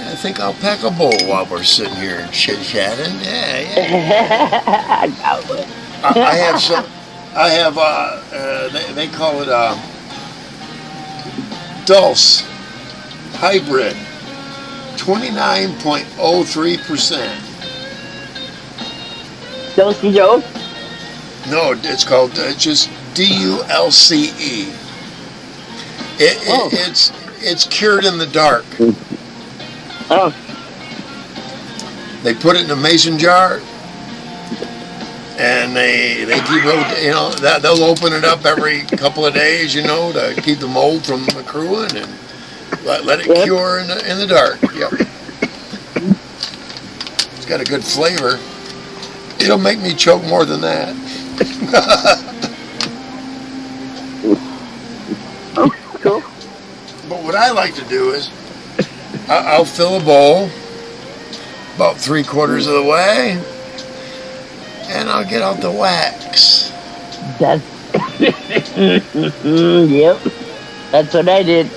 I think I'll pack a bowl while we're sitting here and chit-chatting. Yeah. I have some. I have. They call it Dulce Hybrid, 29.03%. Dosey Joe? No, it's called just DULCE. It's cured in the dark. Oh. They put it in a mason jar, and they keep that they'll open it up every couple of days, to keep the mold from accruing and let it cure in the dark. Yep. It's got a good flavor. It'll make me choke more than that. Oh, cool. But what I like to do is I'll fill a bowl about 3/4 of the way, and I'll get out the wax. That's yep. That's what I did.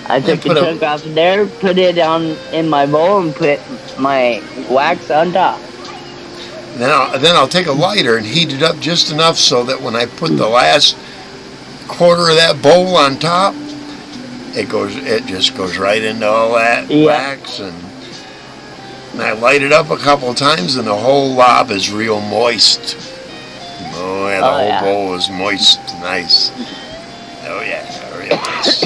I took the chunk off of there, put it in my bowl, and put my wax on top. Then I'll take a lighter and heat it up just enough so that when I put the last 1/4 of that bowl on top, it just goes right into all that wax, and I light it up a couple of times, and the whole lob is real moist. Oh yeah, the whole bowl is moist, nice. Oh yeah, real nice.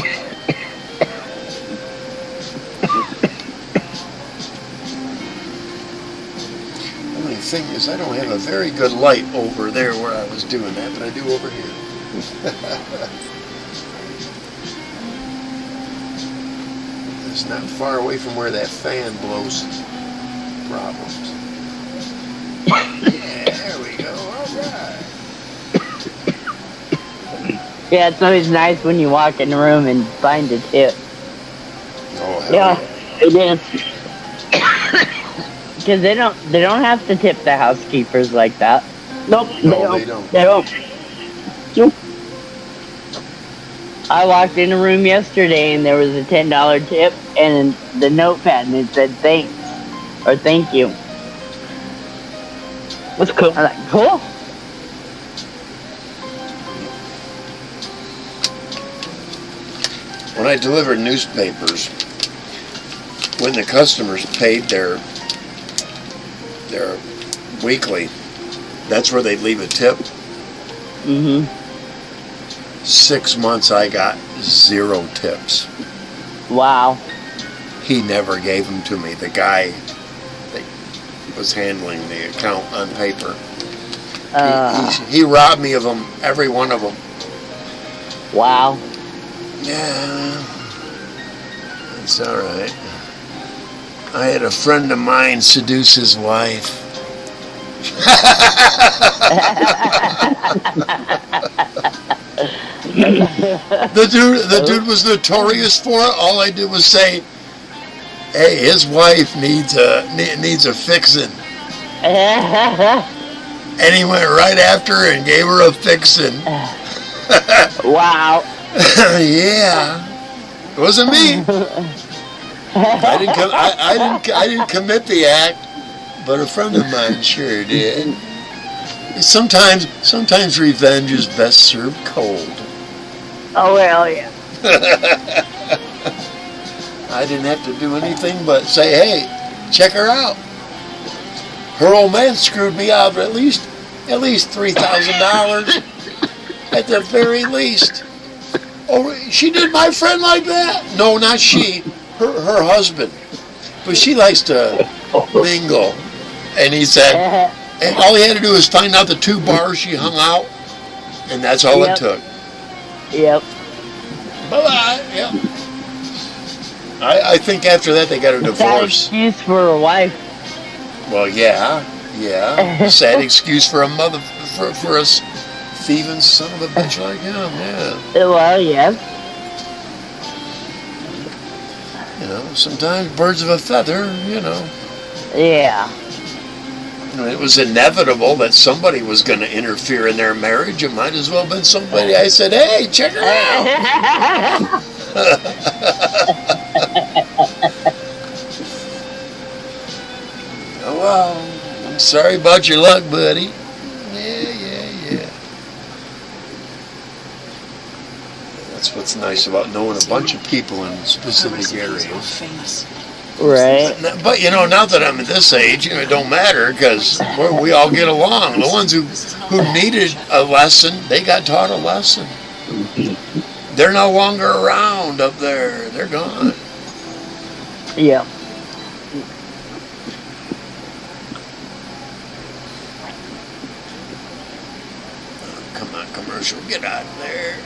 The only thing is, I don't have a very good light over there where I was doing that, but I do over here. It's not far away from where that fan blows. Problems. Yeah, there we go. All right. Yeah, it's always nice when you walk in the room and find a tip. Oh, hell Yeah, it is. Because they don't have to tip the housekeepers like that. Nope, No, they don't. They don't. Nope. I walked in a room yesterday and there was a $10 tip and the notepad and it said thanks or thank you. That's cool. I'm like, cool. When I delivered newspapers, when the customers paid their weekly, that's where they'd leave a tip. Mm-hmm. 6 months I got 0 tips. Wow. He never gave them to me. The guy that was handling the account on paper. He robbed me of them, every one of them. Wow. Yeah, it's all right. I had a friend of mine seduce his wife. The dude was notorious for it. All I did was say, "Hey, his wife needs a fixin'," and he went right after her and gave her a fixin'. Wow. Yeah, it wasn't me. I didn't commit the act, but a friend of mine sure did. Sometimes revenge is best served cold. Oh, well, yeah. I didn't have to do anything but say, "Hey, check her out. Her old man screwed me out of at least $3,000 at the very least." "Oh, she did my friend like that?" "No, not she. Her husband. But she likes to mingle." And he said, And all he had to do was find out the 2 bars she hung out, and that's all it took. Yep. Bye-bye. Yep. I think after that they got a divorce. Excuse for a wife. Well, yeah. Sad excuse for a mother, for a thieving son of a bitch like him, yeah. Well, yes. You know, sometimes birds of a feather, you know. Yeah. It was inevitable that somebody was going to interfere in their marriage. It might as well have been somebody I said, hey, check her out. Oh, well, I'm sorry about your luck, buddy. Yeah. That's what's nice about knowing a bunch of people in specific areas. Right. But you know, now that I'm at this age, you know, it don't matter because we all get along. The ones who needed a lesson, they got taught a lesson. They're no longer around up there. They're gone. Yeah. Oh, come on, commercial, get out of there.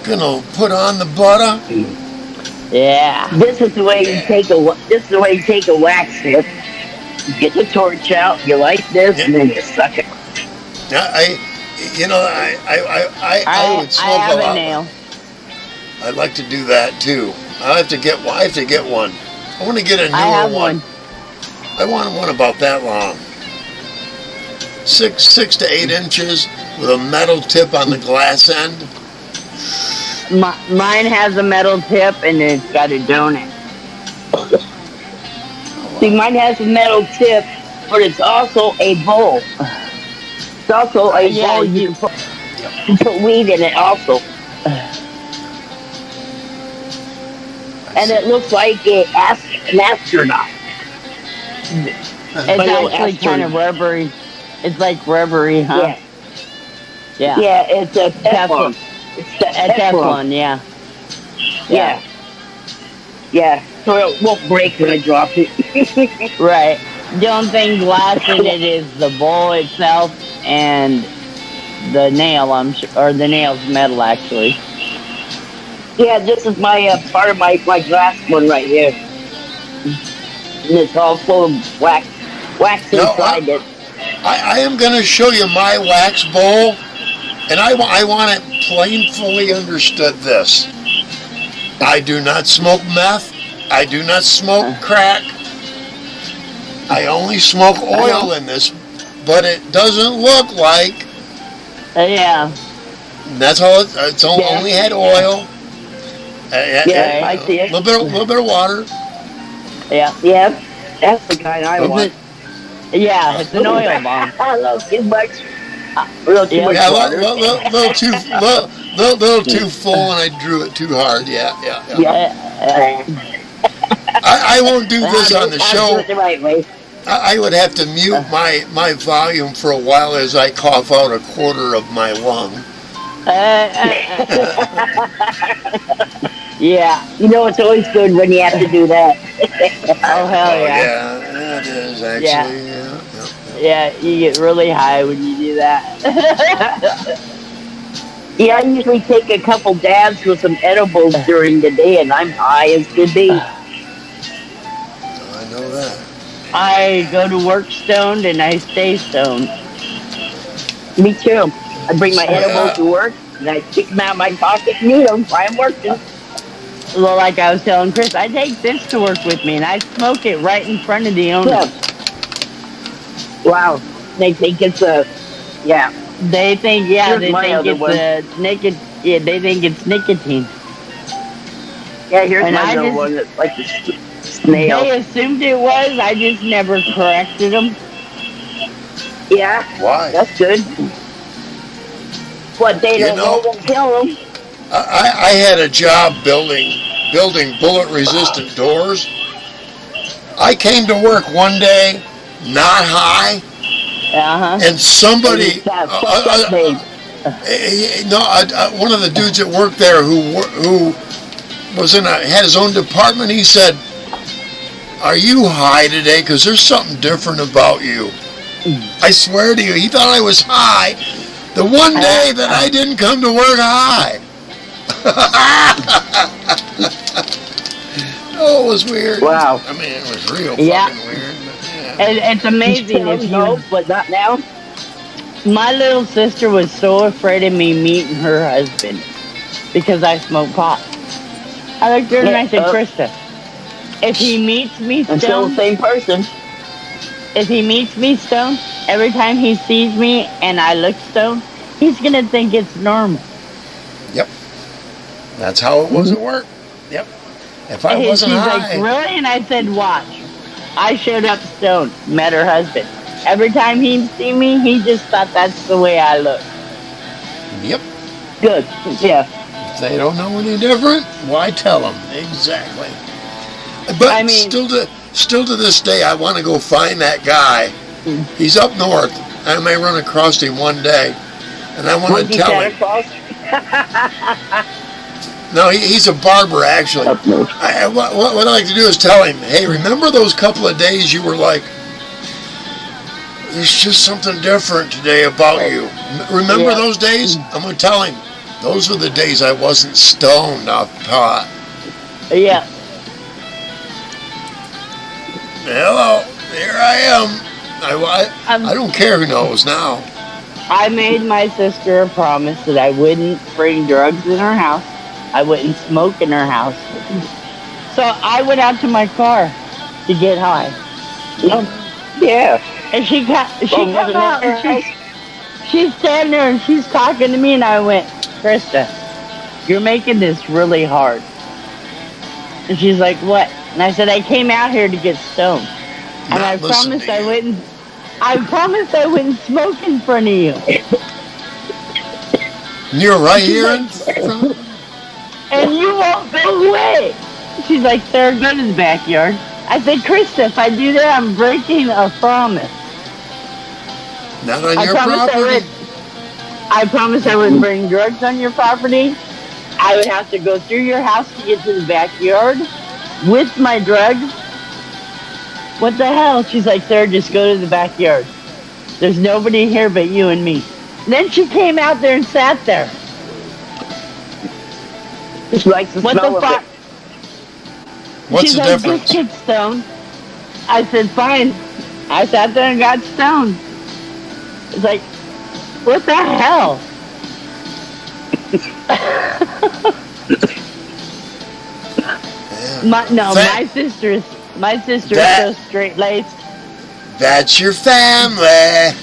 Gonna put on the butter. Yeah. This is the way you take a wax stick. You get the torch out. You light this, and then you suck it. I would smoke I have a lot. nail. I'd like to do that too. I have to get one. I want to get a newer I have one. I want one about that long. 6 to 8 inches with a metal tip on the glass end. Mine has a metal tip and it's got a donut. See, mine has a metal tip, but it's also a bowl. It's also a bowl. You can put weed in it also. And it looks like an astronaut. It's actually kind of rubbery. It's like rubbery, huh? Yeah. Yeah, it's a Teflon. It's the Teflon, yeah. So it won't break when I drop it. Right. The only thing glass in it is the bowl itself and the nail, or the nail's metal actually. Yeah, this is my part of my glass one right here. And it's all full of wax inside it. I am going to show you my wax bowl, and I want it plainly understood this. I do not smoke meth. I do not smoke crack. I only smoke oil in this, but it doesn't look like. Yeah. That's all. It's only had oil. I see it. A little bit of water. Yeah. Yeah. That's the kind I want. Yeah, it's an oil bomb. I love too much. Little too much water. Little too full, and I drew it too hard. Yeah. I won't do this on the show. The right way. I would have to mute my volume for a while as I cough out a quarter of my lung. Yeah. You know, it's always good when you have to do that. Oh, hell yeah. Yeah, it is actually. Yeah, you get really high when you do that. Yeah, I usually take a couple dabs with some edibles during the day, and I'm high as could be. I know that. I go to work stoned and I stay stoned. Me too. I bring my edibles to work, and I stick them out of my pocket and eat them while I'm working. Well, like I was telling Chris, I take this to work with me, and I smoke it right in front of the owner. Yeah. Wow. They think it's yeah. They think, they think it's they think it's nicotine. Yeah, here's my other one that's like a snail. They assumed it was, I just never corrected them. Yeah. Why? That's good. What they don't know won't kill them. I had a job building bullet-resistant doors. I came to work one day, not high, and somebody, one of the dudes that worked there who was had his own department. He said, are you high today? Because there's something different about you. I swear to you, he thought I was high the one day that I didn't come to work high. Oh, it was weird. Wow. I mean, it was real Yeah. fucking weird. But yeah. And it's amazing if No, you. but not now. My little sister was so afraid of me meeting her husband because I smoke pot. I looked at her and I said, Krista, if he meets me I'm still stoned, the same person. if he meets me stoned, every time he sees me and I look stoned, he's gonna think it's normal. Yep. That's how it was at work. Yep. If I And wasn't she's high. like, really? And I said, watch. I showed up stoned, met her husband. Every time he'd see me, he just thought that's the way I look. Yep. Good. Yeah. If they don't know any different, why tell them? Exactly. But I mean- still to this day, I want to go find that guy. He's up north. I may run across him one day, and I want to Monkey tell Santa him. Claus. No, he's a barber, actually. Up north. What I like to do is tell him, hey, remember those couple of days you were like, there's just something different today about you. Remember Yeah. those days? I'm going to tell him, those were the days I wasn't stoned off pot. Yeah. Hello, here I am. I don't care who knows now. I made my sister a promise that I wouldn't bring drugs in her house. I wouldn't smoke in her house. So I went out to my car to get high. Yeah. And she got wasn't out that and she's standing there and she's talking to me and I went, Krista, you're making this really hard. And she's like, what? And I said, I came out here to get stoned. And I Not listen promised to I you. wouldn't smoke in front of you. And you're right here in front. And you won't go away. She's like, Sarah, go to the backyard. I said, Krista, if I do that, I'm breaking a promise. Not on your property. I promised I wouldn't bring drugs on your property. I would have to go through your house to get to the backyard with my drugs. What the hell? She's like, Sarah, just go to the backyard. There's nobody here but you and me. Then she came out there and sat there. Just likes the What smell the of fuck? it. What's She's the like, difference? just get stoned. I said, fine. I sat there and got stoned. It's like, what the hell? Yeah. My sister is so straight laced. That's your family.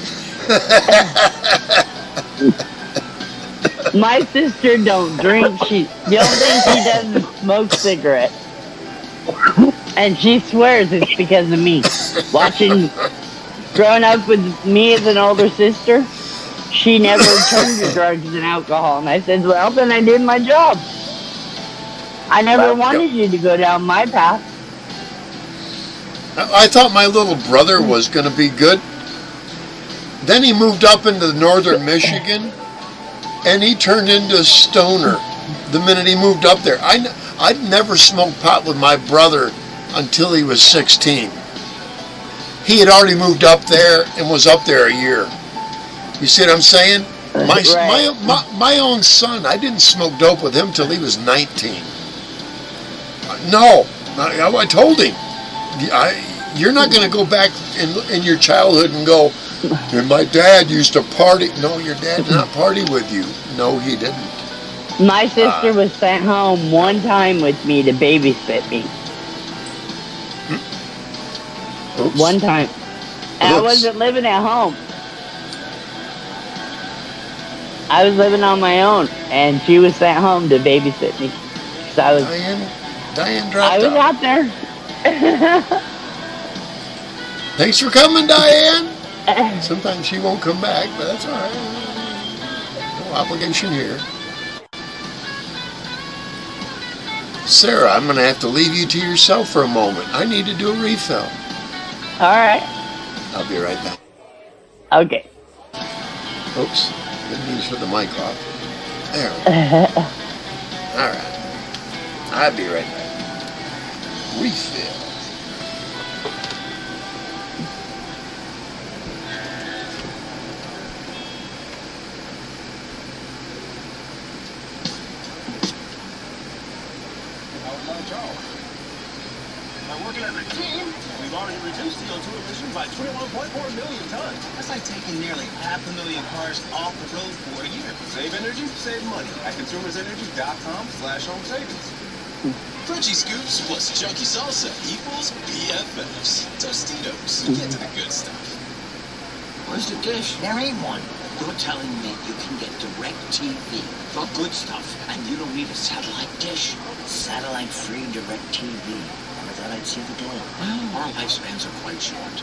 My sister don't drink. The only thing she does is smoke cigarettes. And she swears it's because of me. Growing up with me as an older sister, she never turned to drugs and alcohol. And I said, well, then I did my job. I never wanted you to go down my path. I thought my little brother was going to be good. Then he moved up into northern Michigan, and he turned into a stoner the minute he moved up there. I'd never smoked pot with my brother until he was 16. He had already moved up there and was up there a year. You see what I'm saying? My own son, I didn't smoke dope with him till he was 19. No, I told him, you're not going to go back in your childhood and go, and my dad used to party. No, your dad did not party with you. No, he didn't. My sister was sent home one time with me to babysit me. Oops. One time. And I Oops. wasn't living at home. I was living on my own, and she was sent home to babysit me. So Diane dropped I was out. out there. Thanks for coming, Diane. Sometimes she won't come back, but that's all right. No obligation here. Sarah, I'm going to have to leave you to yourself for a moment. I need to do a refill. All right. I'll be right back. Okay. Oops. Good news for the mic off. There we go. All right. I'll be right back. Refill. target reduced CO2 emissions by 21.4 million tons. That's like taking nearly 500,000 cars off the road for a year. Save energy, save money at consumersenergy.com/home savings. Crunchy scoops plus chunky salsa equals BFFs. Tostitos. Get to the good stuff. Where's the dish? There ain't one. You're telling me you can get direct TV for good stuff, and you don't need a satellite dish? Satellite-free direct TV. Never thought I'd see the day. Well, our lifespans are quite short.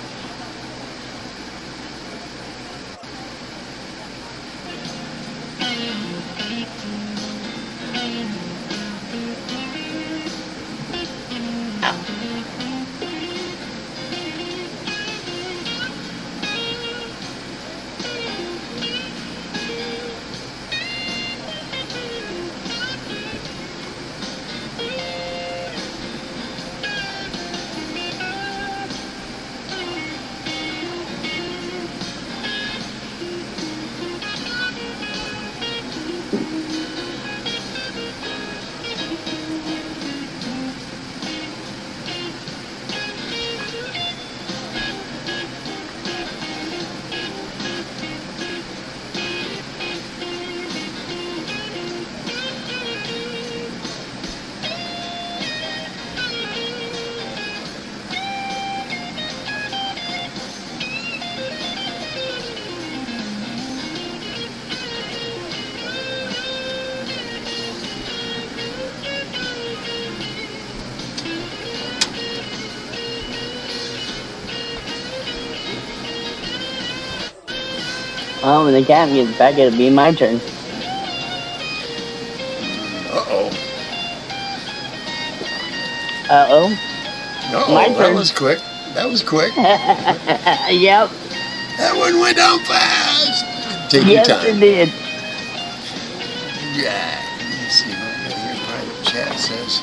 Well, when the cat gets back, it'll be my turn. Uh-oh. Uh-oh. Uh-oh, My that turn. was quick. That was quick. Yep. That one went down fast. Take your Yes, time. it did. Yeah. Let's see what I got here. Private chat says.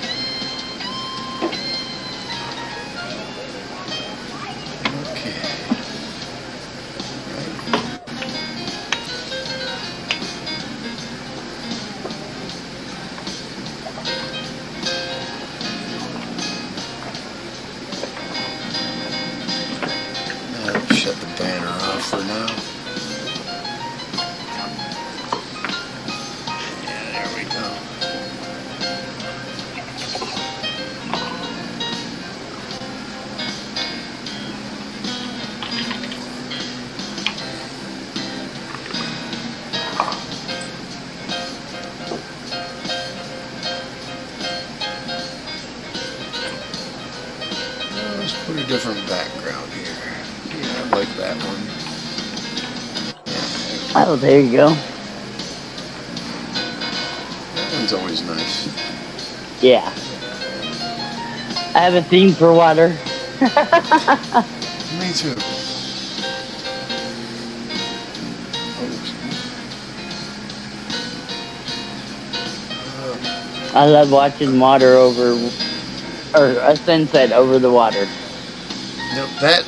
Okay. I'll shut the banner off for now. Yeah, there we go. Let's put a different background here. Yeah, I like that one. Yeah, Oh, there you go. that one's always nice. Yeah. I have a theme for water. Me too. I love watching water over, or a sunset over the water. Now that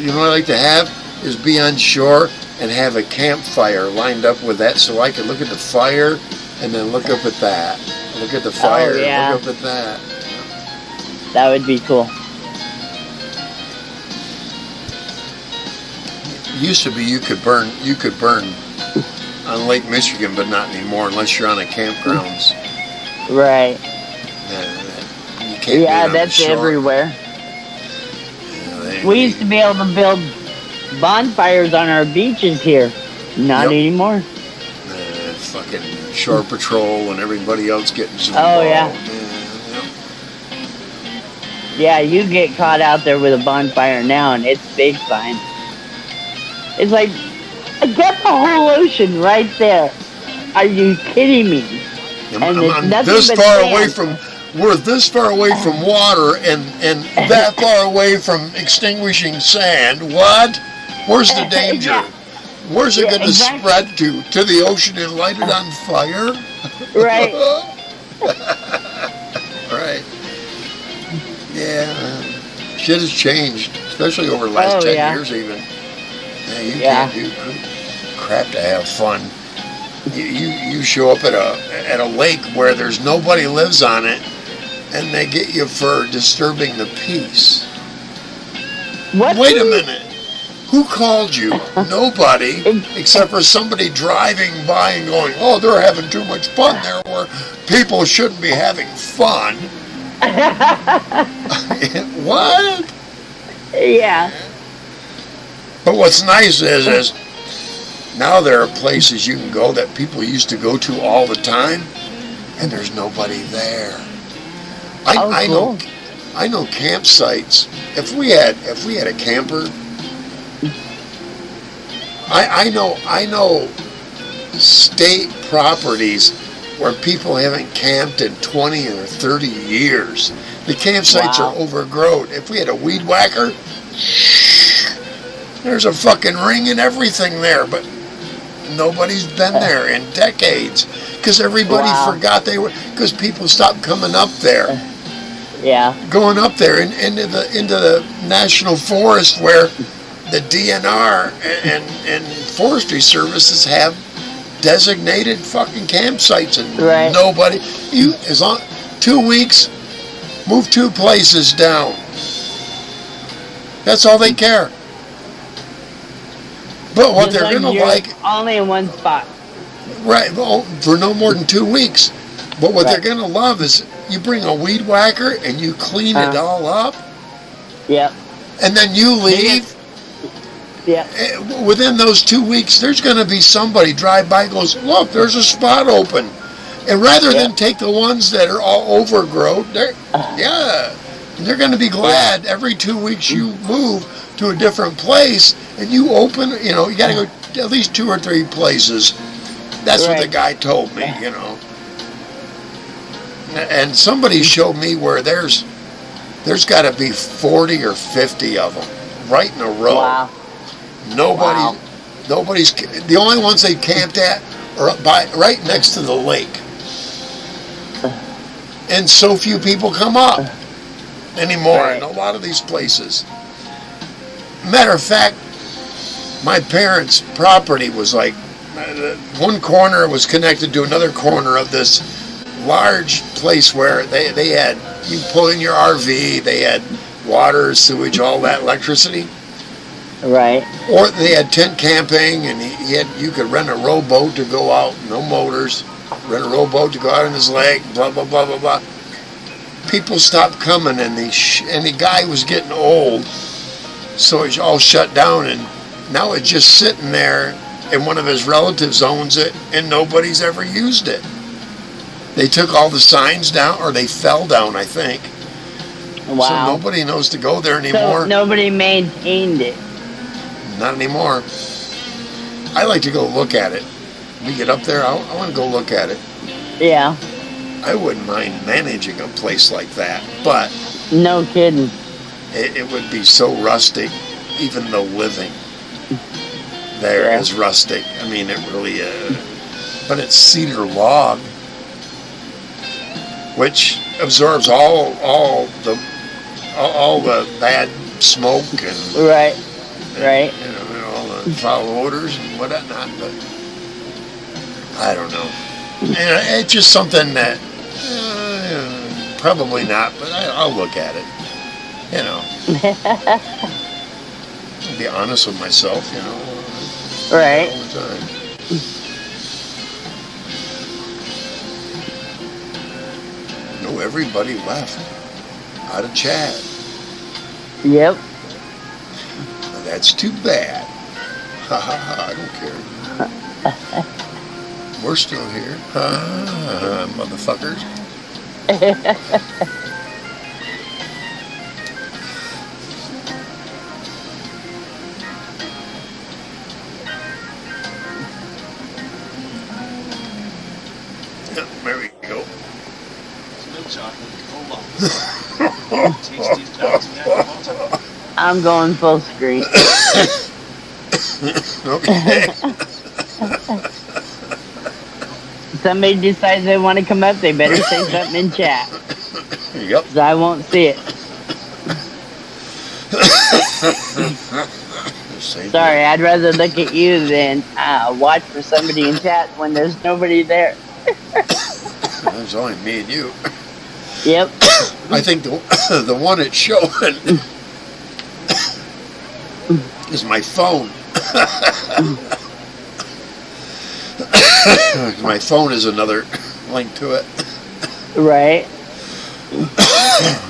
you know what I like to have is be on shore and have a campfire lined up with that, so I can look at the fire and then look up at that. Look at the fire yeah. and look up at that. That would be cool. Used to be you could burn on Lake Michigan, but not anymore unless you're on a campgrounds. Right. You can't do it Yeah, on the that's shore. everywhere. Yeah, We used to be able to build bonfires on our beaches here. Not Yep. anymore. Fucking shore patrol and everybody else getting some. Oh, yeah. Yep. Yeah, you get caught out there with a bonfire now, and it's big fine. It's like, I got the whole ocean right there. Are you kidding me? And it's I'm nothing this but far sand. away from. We're this far away from water and that far away from extinguishing sand. What? Where's the danger? Where's it Yeah, going to exactly. spread to the ocean and light it on fire? Right. Right. Yeah. Shit has changed, especially over the last 10 yeah. years even. Yeah, you Yeah. can't do crap to have fun. You show up at a lake where there's nobody lives on it, and they get you for disturbing the peace. What? Wait a minute. Who called you? Nobody, except for somebody driving by and going, oh, they're having too much fun there where people shouldn't be having fun. What? Yeah. But what's nice is now there are places you can go that people used to go to all the time, and there's nobody there. I cool. know campsites. If we had a camper, I know state properties where people haven't camped in 20 or 30 years. The campsites are overgrown. If we had a weed whacker, there's a fucking ring and everything there, but nobody's been there in decades because everybody forgot they were, because people stopped coming up there. Yeah. Going up there into the national forest where the DNR and forestry services have designated fucking campsites, and nobody, as long 2 weeks, move 2 places down. That's all they care. But what they're gonna like, only in one spot. Right, well, for no more than 2 weeks. But what they're gonna love is you bring a weed whacker and you clean it all up. Yep. And then you leave. Yeah. Within those 2 weeks, there's going to be somebody drive by and goes, look, there's a spot open. And rather than take the ones that are all overgrown, they're going to be glad every 2 weeks you move to a different place and you open, you got to go at least 2 or 3 places. That's what the guy told me, And somebody showed me where there's got to be 40 or 50 of them right in a row. Wow. Nobody's. The only ones they camped at are right next to the lake, and so few people come up anymore in a lot of these places. Matter of fact, my parents' property was like one corner was connected to another corner of this large place where they had, you pull in your RV, they had water, sewage, all that, electricity. Right. Or they had tent camping, and you could rent a rowboat to go out, no motors, rent a rowboat to go out in his lake, blah, blah, blah, blah, blah. People stopped coming, and the guy was getting old, so it's all shut down, and now it's just sitting there, and one of his relatives owns it, and nobody's ever used it. They took all the signs down, or they fell down, I think. Wow. So nobody knows to go there anymore. So nobody maintained it. Not anymore. I like to go look at it. We get up there, I want to go look at it. Yeah. I wouldn't mind managing a place like that, but... No kidding. It would be so rustic, even the living there is rustic. I mean, it really is. But it's cedar log, which absorbs all the bad smoke and right. All the foul odors and whatnot. But I don't know. And it's just something that probably not, but I'll look at it. I'll be honest with myself. Right. All the time. No, everybody left out of chat. Yep. That's too bad. Ha ha ha, I don't care. We're still here. Ha ha, motherfuckers. Yep, there we go. Milk chocolate, tastiest chocolate snack of all time. I'm going full screen. Okay. Somebody decides they want to come up, they better say something in chat. Yep. So I won't see it. Sorry, I'd rather look at you than watch for somebody in chat when there's nobody there. There's only me and you. Yep. I think the one it's showing is my phone. My phone is another link to it. Right.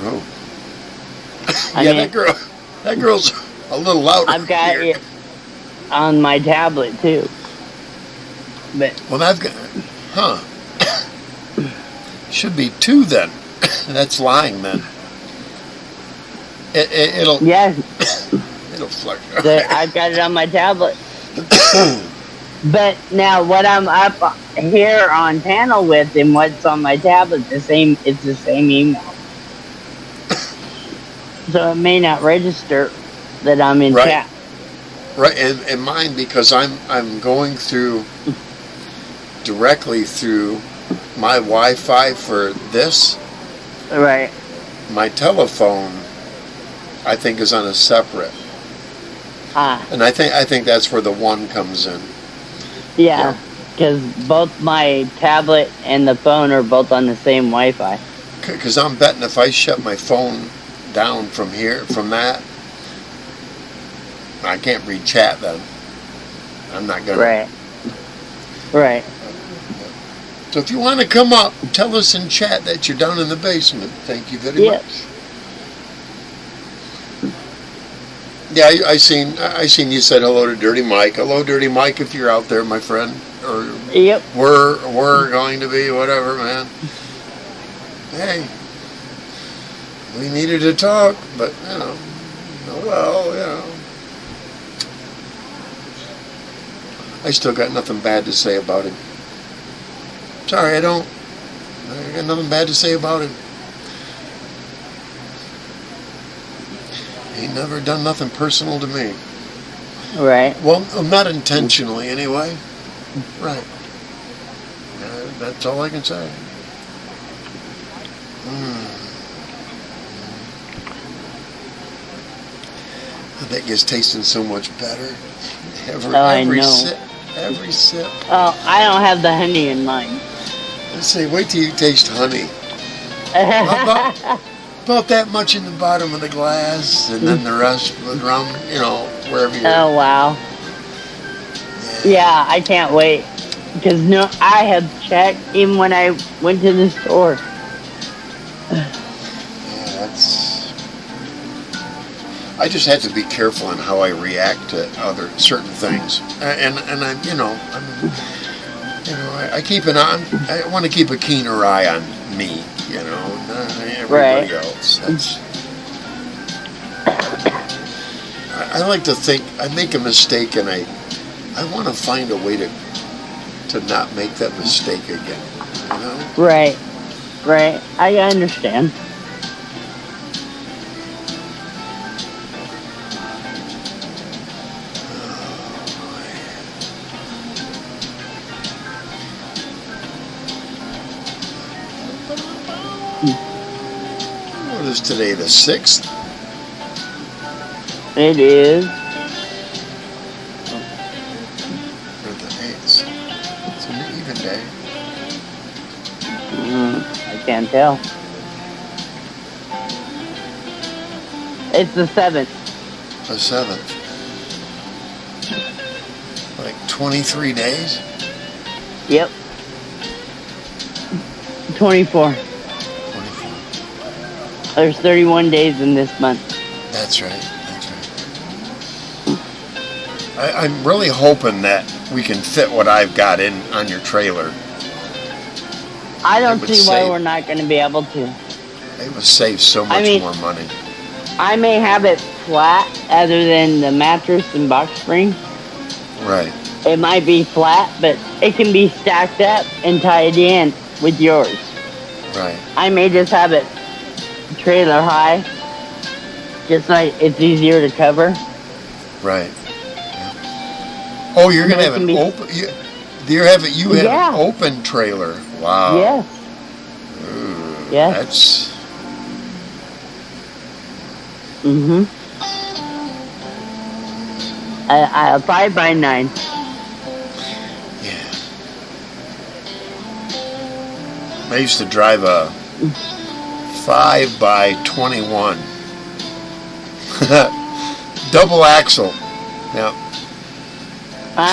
Oh. That girl's a little louder. I've got it on my tablet too. But well, I've got, should be 2 then. That's lying then. It'll it'll flush. I've got it on my tablet. But now what I'm up here on panel with and what's on my tablet, it's the same email. So it may not register that I'm in chat. Right, and mine, because I'm going through directly through my Wi-Fi for this. Right. My telephone, I think, is on a separate. And I think that's where the 1 comes in. Yeah, because both my tablet and the phone are both on the same Wi-Fi. Because I'm betting if I shut my phone down from that, I can't read chat then. I'm not gonna. Right. So if you want to come up, tell us in chat that you're down in the basement. Thank you very much. Yeah, I seen you said hello to Dirty Mike. Hello, Dirty Mike, if you're out there, my friend. Or we're going to be, whatever, man. Hey, we needed to talk, but, I still got nothing bad to say about him. Sorry, I got nothing bad to say about him. He never done nothing personal to me. Right. Well, not intentionally, anyway. Right. That's all I can say. That gets tasting so much better. Every sip. Oh, I don't have the honey in mine. Let's see, wait till you taste honey. About that much in the bottom of the glass, and then the rest with rum, wherever you're. Oh, wow. Yeah, I can't wait. Because I have checked even when I went to the store. I just have to be careful on how I react to certain things, and I keep an eye. I want to keep a keener eye on me, everybody else. I like to think I make a mistake, and I want to find a way to not make that mistake again. Right. I understand. What is today, the 6th? It is. Or the 8th. It's an even day. I can't tell. It's the 7th. The 7th. Like 23 days? Yep. 24. There's 31 days in this month. That's right. I'm really hoping that we can fit what I've got in on your trailer. I don't see why we're not going to be able to. It would save so much more money. I may have it flat other than the mattress and box spring. Right. It might be flat, but it can be stacked up and tied in with yours. Right. I may just have it trailer high, just like it's easier to cover. Right. Yeah. Oh, you're gonna have an open. You have an open trailer. Wow. Yes. Ooh, yes. That's. A 5x9. Yeah. I used to drive a 5x21. Double axle. Yeah.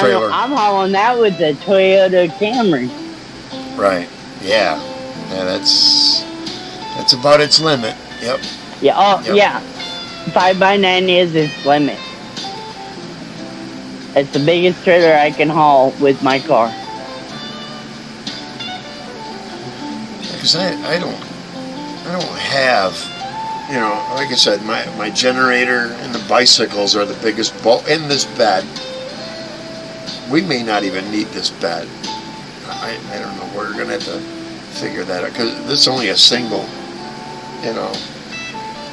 Trailer. I'm hauling that with the Toyota Camry. Right. Yeah. Yeah, that's about its limit. Yep. Yeah. Oh, Yep. yeah. 5x9 is its limit. It's the biggest trailer I can haul with my car. Because I don't have, you know, like I said, my generator and the bicycles are the biggest bulk in this bed. We may not even need this bed. I don't know. We're gonna have to figure that out because this is only a single. You know.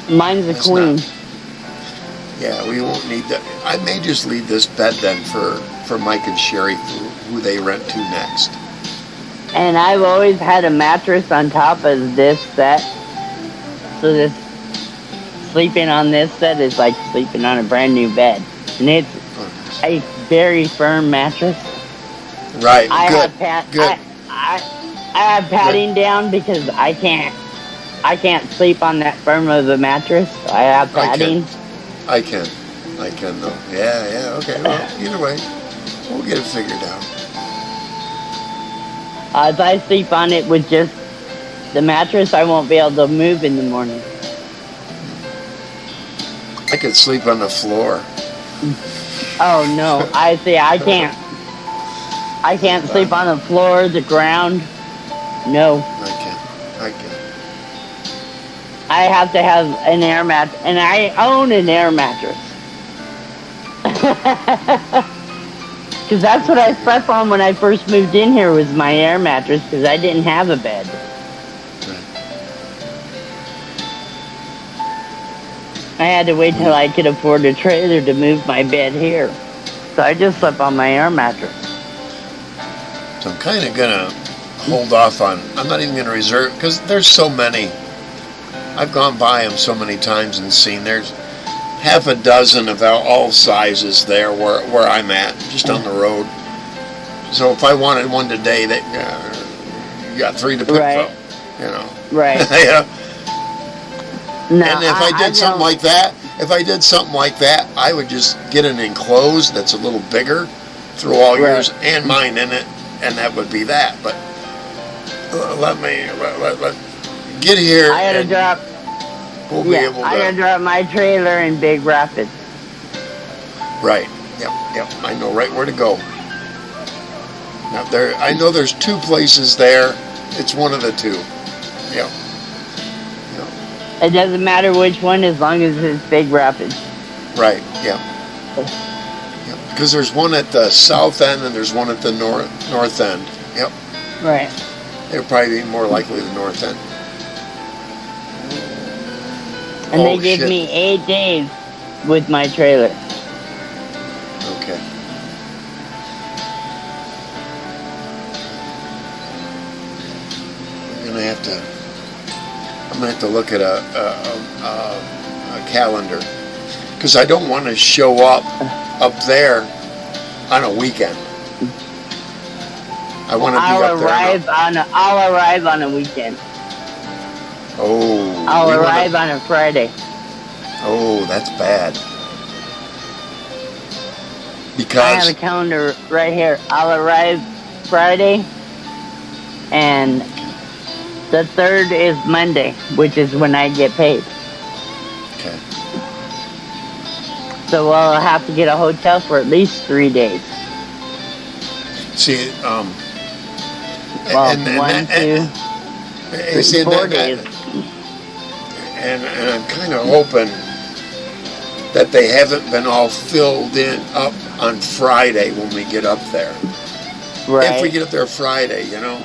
Mine's a queen. Yeah, we won't need that. I may just leave this bed then for Mike and Sherry, who they rent to next. And I've always had a mattress on top of this set. So this sleeping on this set is like sleeping on a brand new bed. And it's a very firm mattress. Right. I Good. Good. I have padding down because I can't sleep on that firm of a mattress. So I have padding. I can though. Yeah, okay. Well, either way, we'll get it figured out. If I sleep on it with just the mattress, I won't be able to move in the morning. I could sleep on the floor. Oh no, I can't. I can't sleep on the floor, the ground. No. I can. I have to have an air mattress, and I own an air mattress. Because that's what I slept on when I first moved in here was my air mattress because I didn't have a bed. I had to wait till I could afford a trailer to move my bed here. So I just slept on my air mattress. So I'm kind of going to hold off on, I'm not even going to reserve, because there's so many. I've gone by them so many times and seen there's half a dozen of all sizes there where I'm at, just on the road. So if I wanted one today, you got 3 to pick from, you know. Right. Yeah. No, and if I did something like that, I would just get an enclosed that's a little bigger, throw all yours and mine in it, and that would be that. But let get here. I had to drop. We'll be able to. I had to drop my trailer in Big Rapids. Right. Yep. I know right where to go. Now I know there's 2 places there. It's one of the 2. Yep. It doesn't matter which one as long as it's Big Rapids. Right. Yeah. Because there's one at the south end and there's one at the north end. Yep. Right. They're probably more likely the north end. And they give me 8 days with my trailer. Okay. I'm gonna have to look at a calendar because I don't want to show up there on a weekend. I want to be up there. I'll arrive on a weekend. Oh. I'll arrive on a Friday. Oh, that's bad. Because I have a calendar right here. I'll arrive Friday, and the 3rd is Monday, which is when I get paid. Okay. So I'll have to get a hotel for at least 3 days. See, Well, 1, 2, 3, 4 days. And I'm kind of hoping that they haven't been all filled in up on Friday when we get up there. Right. If we get up there Friday, you know.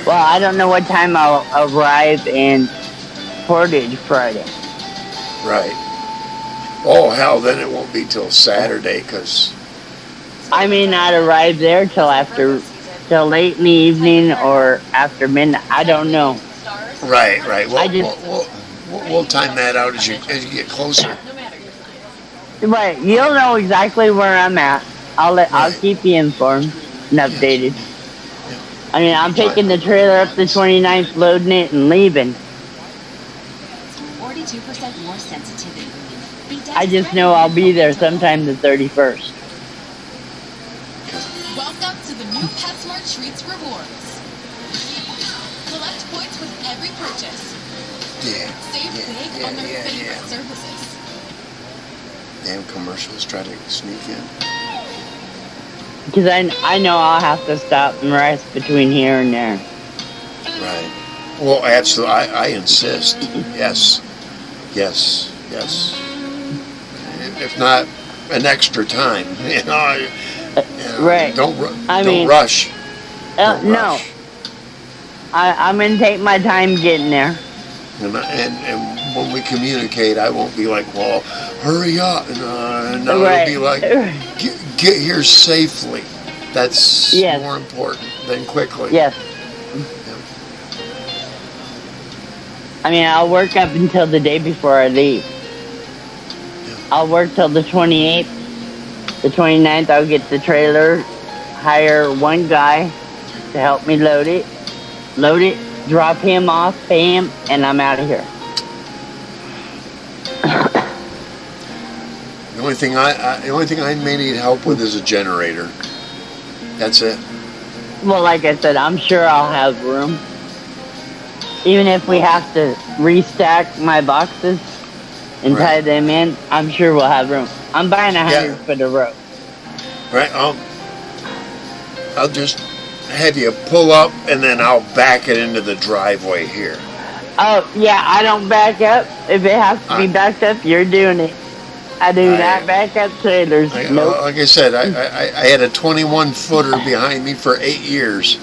Well, I don't know what time I'll arrive in Portage Friday. Right. Oh, hell, then it won't be till Saturday, because I may not arrive there till late in the evening or after midnight. I don't know. Right. We'll time that out as you get closer. Right. You'll know exactly where I'm at. I'll keep you informed and updated. I mean, I'm taking the trailer up the 29th, loading it and leaving. 42% more sensitivity. Beat I just know I'll be there sometime the 31st. Welcome to the new PetSmart Treats Rewards. Collect points with every purchase. Yeah. Save big on their favorite services. Damn commercials try to sneak in. Because I know I'll have to stop and rest between here and there. Right. Well, absolutely. I insist. Yes. Yes. Yes. If not an extra time, Right. Don't mean, rush. Don't no. rush. I'm going to take my time getting there. And when we communicate, I won't be like, well, hurry up. No, right. It'll be like, get here safely. That's more important than quickly. Yes. I mean, I'll work up until the day before I leave. I'll work till the 28th. The 29th, I'll get the trailer, hire one guy to help me load it, drop him off, pay him, and I'm out of here. The only thing I may need help with is a generator. That's it. Well, like I said, I'm sure I'll have room. Even if we have to restack my boxes and tie them in, I'm sure we'll have room. I'm buying 100 for the road. Right. I'll just have you pull up, and then I'll back it into the driveway here. Oh, yeah, I don't back up. If it has to be backed up, you're doing it. I do not back up trailers. Nope. Like I said, I had a 21-footer behind me for 8 years.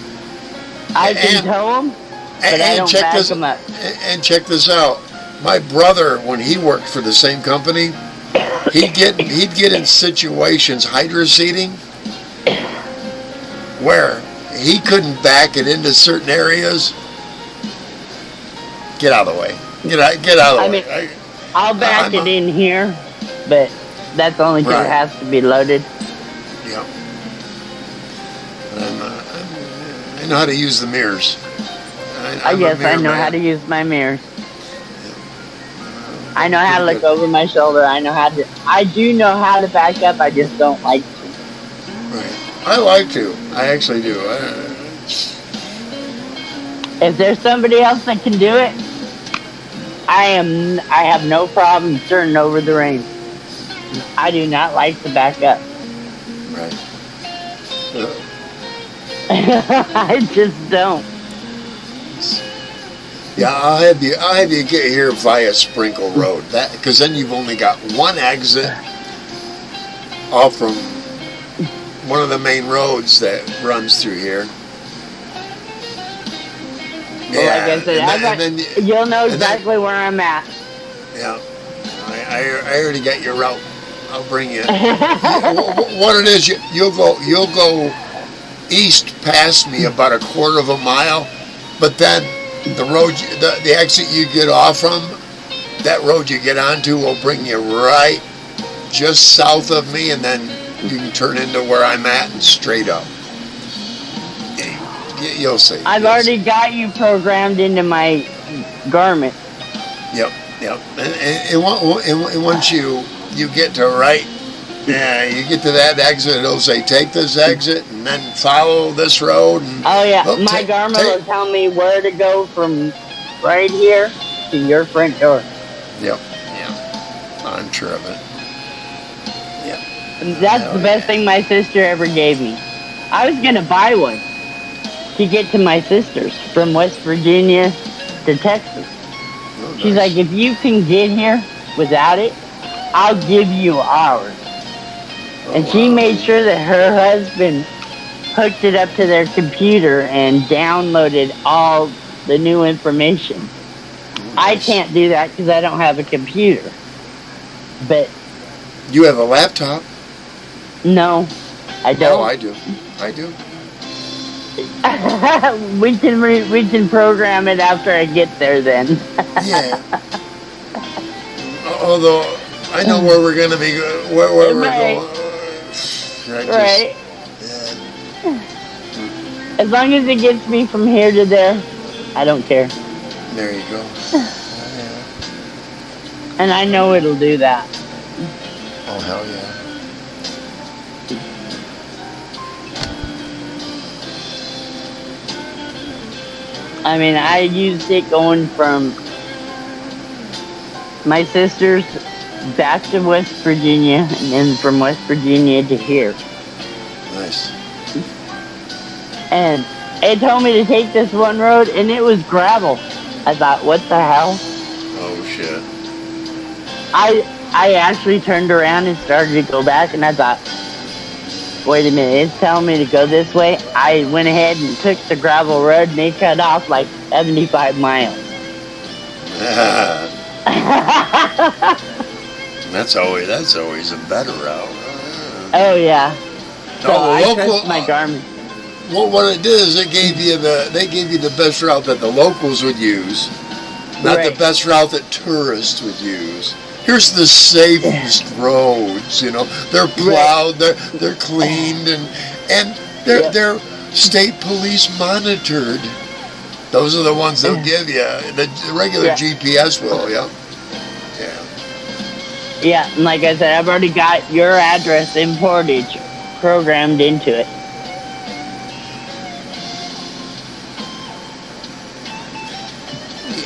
I can tow them, but I don't back them up. And check this out. My brother, when he worked for the same company, he'd get in situations, hydro seeding, where he couldn't back it into certain areas. Get out of the way. Get out of the way. I'll back it in here, but that's only because it has to be loaded. Yeah. I know how to use the mirrors. I know how to use my mirrors. I know how to look over my shoulder. I do know how to back up. I just don't like to. Right. I like to. I actually do. If there's somebody else that can do it, I have no problem turning over the reins. I do not like to back up. Right. I just don't. Yeah, I'll have you get here via Sprinkle Road. Because then you've only got one exit off from one of the main roads that runs through here. Well, like I said, you'll know exactly where I'm at. Yeah, I already got your route. I'll bring you. What it is, you'll go east past me about a quarter of a mile, but then the road, the exit you get off from, that road you get onto will bring you right just south of me, and then you can turn into where I'm at and straight up. You'll see. I've already got you programmed into my garment. Yep. And once you get to you get to that exit, it'll say, take this exit and then follow this road. And, my garment will tell me where to go from right here to your front door. Yep. I'm sure of it. Yep. That's the best thing my sister ever gave me. I was going to buy one to get to my sisters from West Virginia to Texas. Oh, She's nice. like, if you can get here without it, I'll give you ours. And she made sure that her husband hooked it up to their computer and downloaded all the new information. I can't do that because I don't have a computer. But you have a laptop? No, I don't. Oh, I do. we can program it after I get there then. Yeah. Although I know where we're going to be, where we're going. Right. As long as it gets me from here to there, I don't care. There you go. And I know it'll do that. Oh, hell yeah. I mean, I used it going from my sister's back to West Virginia, and then from West Virginia to here. Nice. And it told me to take this one road, and it was gravel. I thought, what the hell? Oh, shit. I actually turned around and started to go back, and I thought, wait a minute, it's telling me to go this way. I went ahead and took the gravel road, and they cut off like 75 miles. That's always a better route. Oh, yeah. So I local, trust my Garmin. Well, what it did is they gave you the best route that the locals would use, not the best route that tourists would use. Here's the safest roads, you know. They're plowed, they're cleaned, and they're state police monitored. Those are the ones they'll give you. The regular GPS will, yeah. Yeah, and like I said, I've already got your address in Portage programmed into it.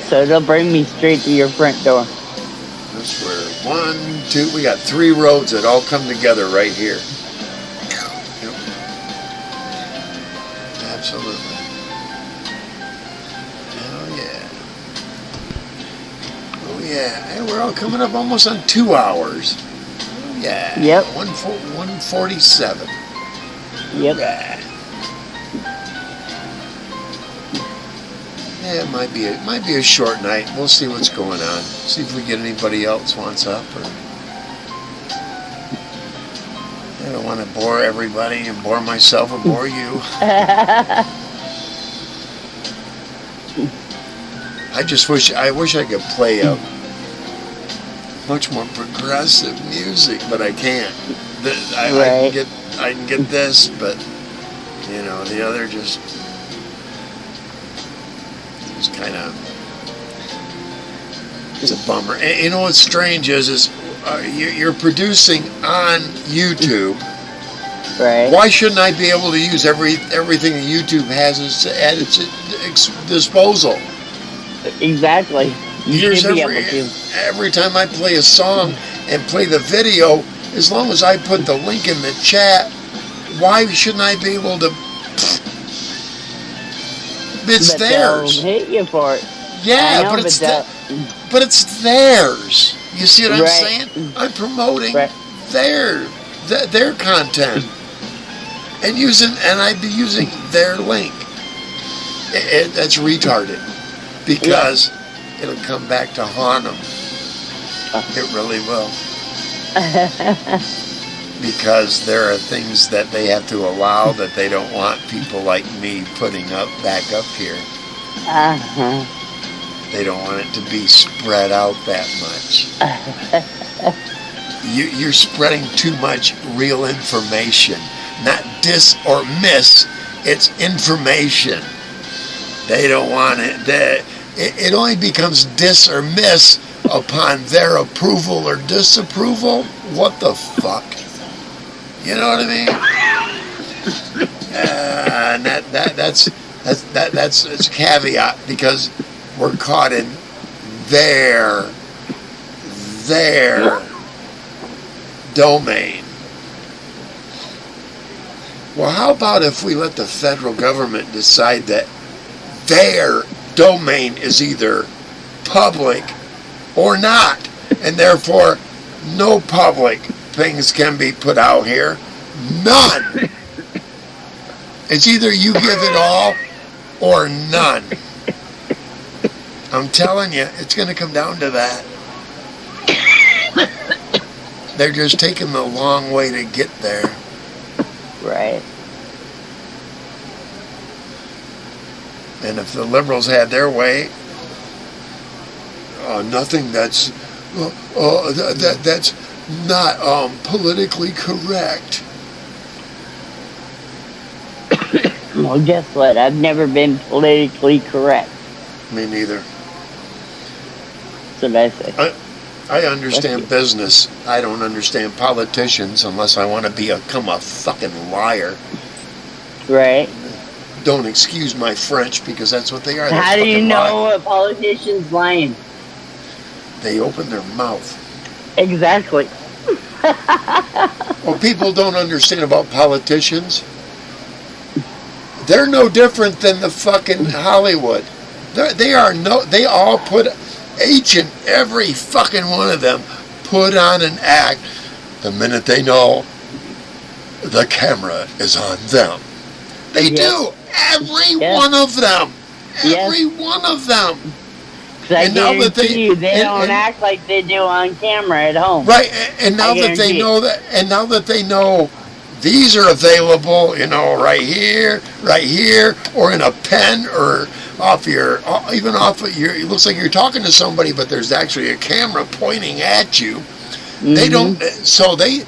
So it'll bring me straight to your front door. That's where we got 3 roads that all come together right here. Yep. Absolutely. Oh yeah. Oh yeah. Hey, we're all coming up almost on 2 hours. Oh yeah. Yep. 147. Yep. Yeah. Yeah, it might be a short night. We'll see what's going on. See if we get anybody else wants up. Or I don't want to bore everybody and bore myself or bore you. I wish I could play a much more progressive music, but I can't. I can get this, but you know the other just. Kind of, it's a bummer. And you know what's strange is you're producing on YouTube. Right. Why shouldn't I be able to use everything that YouTube has at its disposal? Exactly. You should be able to. Every time I play a song and play the video, as long as I put the link in the chat, why shouldn't I be able to? It's theirs. They'll hit you for it. Yeah, but it's theirs. You see what I'm saying? I'm promoting their content and I'd be using their link. That's retarded because it'll come back to haunt them. It really will. Because there are things that they have to allow that they don't want people like me putting back up here. Uh-huh. They don't want it to be spread out that much. You're spreading too much real information. Not dis or miss, it's information. They don't want it. It only becomes dis or miss upon their approval or disapproval. What the fuck? You know what I mean? And that's a caveat because we're caught in their domain. Well, how about if we let the federal government decide that their domain is either public or not, and therefore no public things can be put out here? None. It's either you give it all or none. I'm telling you, it's going to come down to that. They're just taking the long way to get there. Right. And if the liberals had their way, nothing that's not politically correct. Well, guess what? I've never been politically correct. Me neither. That's what I say. I understand business. I don't understand politicians unless I want to become a fucking liar. Right. Don't excuse my French because that's what they are. How do you know a politician's lying? They open their mouth. Exactly. What people don't understand about politicians, they're no different than the fucking Hollywood. They all put, each and every fucking one of them put on an act the minute they know the camera is on them. They do. Every one of them. Every one of them. And now that they don't act like they do on camera at home. Right, and now that they know that, and now that they know these are available, you know, right here, or in a pen, or even off of your, it looks like you're talking to somebody, but there's actually a camera pointing at you. Mm-hmm. They don't, so they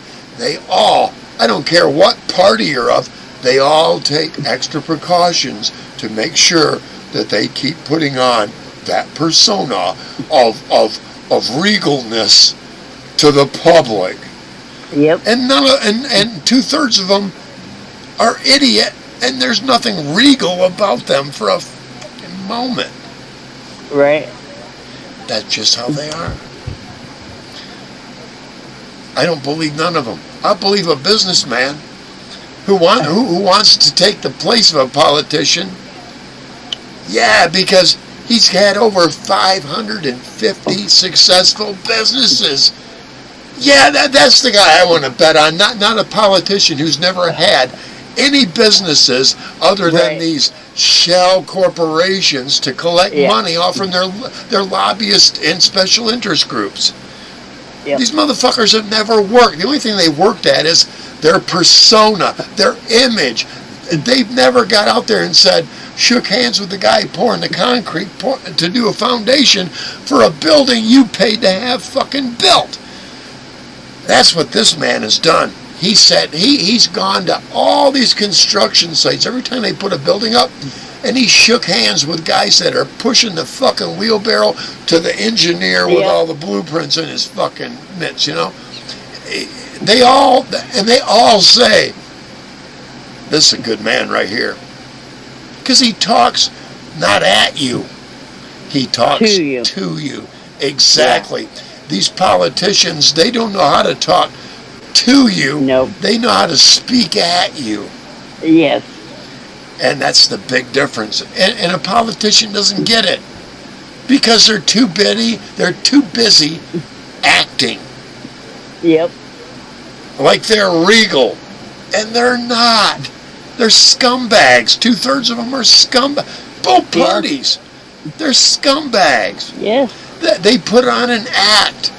all, I don't care what party you're of, they all take extra precautions to make sure that they keep putting on that persona of regalness to the public. Yep. And and 2/3 of them are idiot, and there's nothing regal about them for a fucking moment. Right. That's just how they are. I don't believe none of them. I believe a businessman who wants to take the place of a politician. Yeah, because he's had over 550 successful businesses. Yeah, that's the guy I want to bet on. Not a politician who's never had any businesses other than these shell corporations to collect money off from their lobbyists and special interest groups. Yep. These motherfuckers have never worked. The only thing they worked at is their persona, their image. They've never got out there and shook hands with the guy pouring the concrete to do a foundation for a building you paid to have fucking built. That's what this man has done. He said he's gone to all these construction sites every time they put a building up, and he shook hands with guys that are pushing the fucking wheelbarrow to the engineer with all the blueprints in his fucking mitts, you know. They all say, this is a good man right here. Because he talks not at you. He talks to you. Exactly. Yeah. These politicians, they don't know how to talk to you. Nope. They know how to speak at you. Yes. And that's the big difference. And a politician doesn't get it. Because they're too busy acting. Yep. Like they're regal. And they're not. They're scumbags. 2/3 of them are scumbags. Both parties. They're scumbags. Yes. They put on an act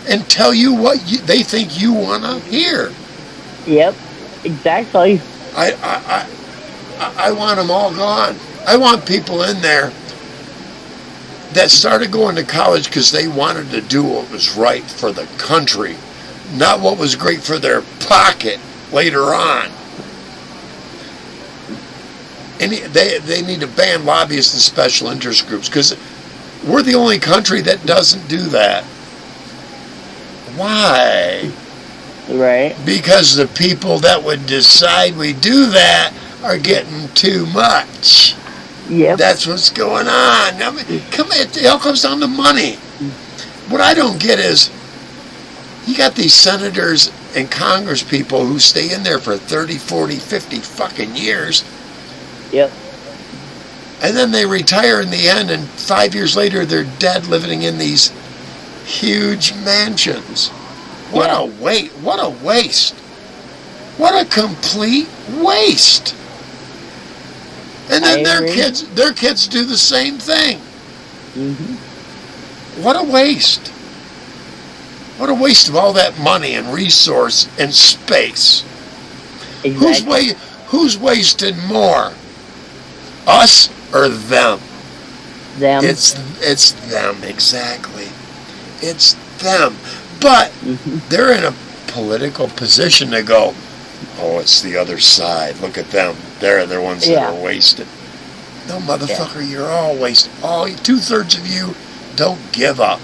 and tell you what they think you want to hear. Yep. Exactly. I want them all gone. I want people in there that started going to college because they wanted to do what was right for the country, not what was great for their pocket later on. And they need to ban lobbyists and special interest groups because we're the only country that doesn't do that. Why? Right. Because the people that would decide we do that are getting too much. Yep. That's what's going on. I mean, it all comes down to money. What I don't get is you got these senators and Congress people who stay in there for 30, 40, 50 fucking years. Yep. And then they retire in the end, and 5 years later they're dead living in these huge mansions. What a waste. What a waste. What a complete waste. And then their kids do the same thing. Mm-hmm. What a waste. What a waste of all that money and resource and space. Exactly. Who's wasted more? Us or them? Them. It's them, exactly. It's them. But they're in a political position to go, oh, it's the other side. Look at them. They're the ones that are wasted. No, motherfucker, you're all wasted. 2/3 of you don't give up.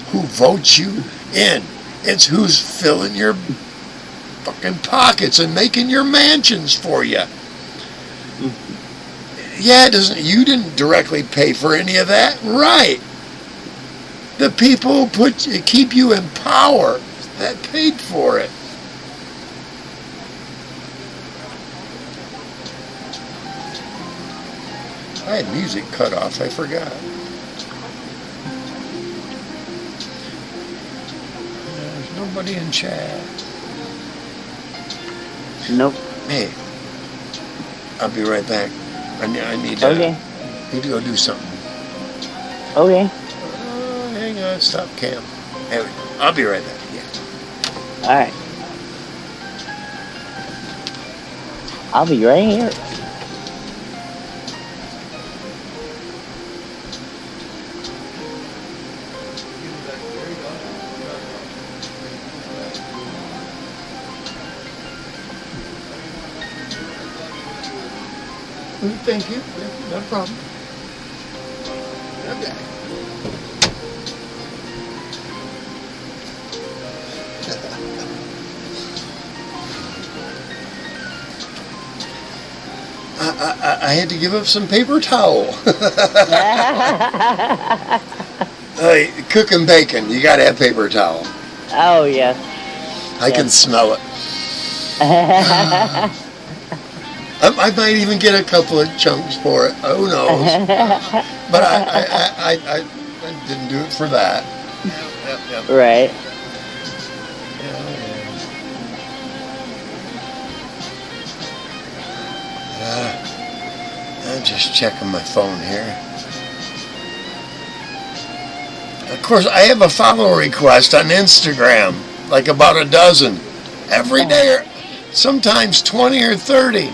who votes you in. It's who's filling your fucking pockets and making your mansions for you. Yeah, you didn't directly pay for any of that, right? The people who keep you in power that paid for it. I had music cut off, I forgot. There's nobody in chat. Nope. Hey, I'll be right back. I need to go do something. Okay. Hang on, stop cam. There we go. I'll be right back. Yeah. Alright. I'll be right here. Thank you. Yeah, no problem. Okay. I had to give up some paper towel. Hey, cooking bacon, you gotta have paper towel. Oh, yes. I can smell it. I might even get a couple of chunks for it. Who knows? But I didn't do it for that. Yep. Right. I'm just checking my phone here. Of course, I have a follow request on Instagram, like about a dozen. Every day, sometimes 20 or 30.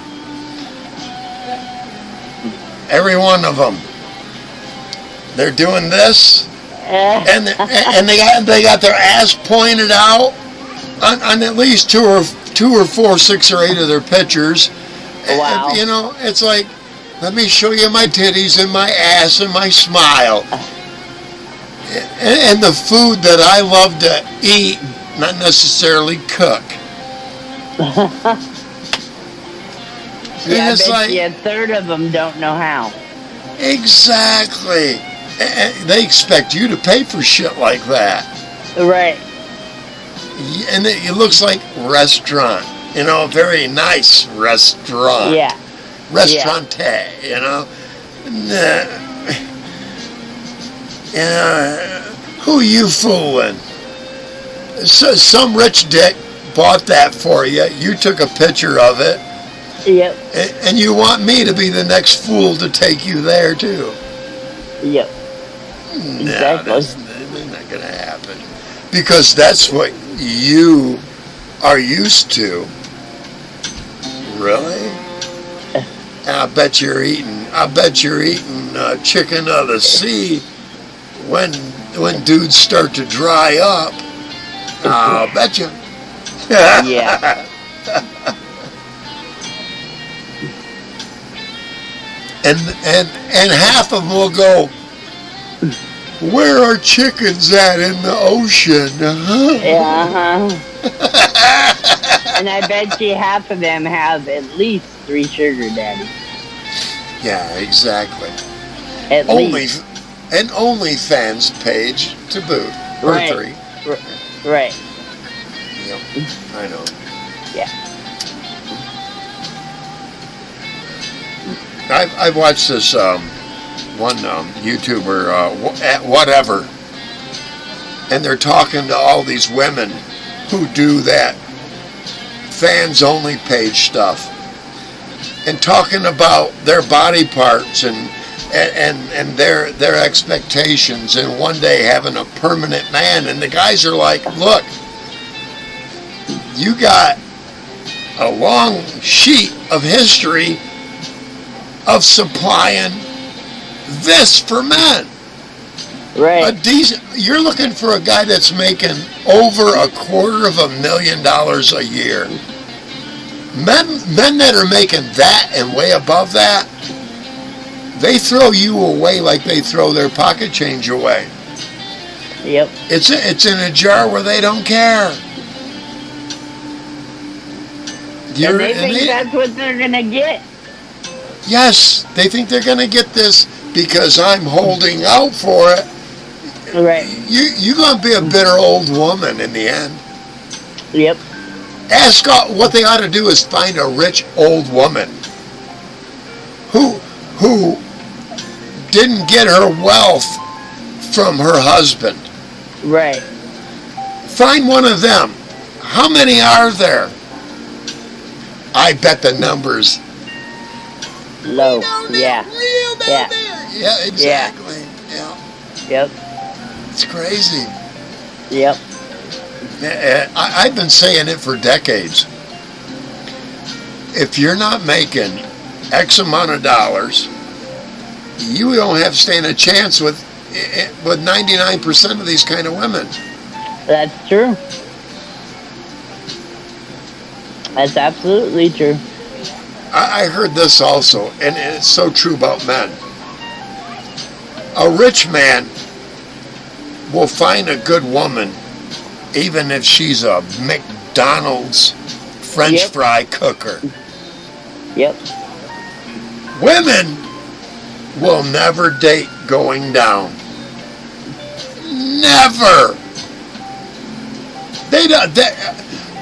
Every one of them. They're doing this, and they got their ass pointed out on at least two or four, 6 or 8 of their pictures. Wow. You know, it's like, let me show you my titties and my ass and my smile. And the food that I love to eat, not necessarily cook. Yeah, it's I bet you a third of them don't know how. Exactly. They expect you to pay for shit like that. Right. And it looks like restaurant. You know, a very nice restaurant. Yeah. Restaurante, you know. Who you fooling? So, some rich dick bought that for you. You took a picture of it. Yep. And you want me to be the next fool to take you there, too. Yep. No, Exactly. that's not going to happen. Because that's what you are used to. Really? I bet you're eating chicken of the sea when dudes start to dry up. I'll bet you. Yeah. And half of them will go, where are chickens at in the ocean? Yeah. And I bet you half of them have at least 3 sugar daddies. Yeah, exactly. At least. An OnlyFans page to boot. Or Right. 3. Right. Yep, I know. Yeah. I've watched this one YouTuber, whatever, and they're talking to all these women who do that fans only page stuff, and talking about their body parts and their expectations, and one day having a permanent man, and the guys are like, look, you got a long sheet of history of supplying this for men. Right. You're looking for a guy that's making over $250,000 a year. Men that are making that and way above that, they throw you away like they throw their pocket change away. Yep. It's in a jar where they don't care. And they think that's what they're going to get. Yes, they think they're going to get this because I'm holding out for it. Right. You're going to be a bitter old woman in the end. Yep. Ask what they ought to do is find a rich old woman who didn't get her wealth from her husband. Right. Find one of them. How many are there? I bet the number's low. Yeah. Real down there. Yeah, exactly. Yeah. Yep. It's crazy. Yep. I've been saying it for decades. If you're not making X amount of dollars, you don't have to stand a chance with 99% of these kind of women. That's true. That's absolutely true. I heard this also, and it's so true about men. A rich man will find a good woman even if she's a McDonald's French fry cooker. Yep. Women will never date going down. Never.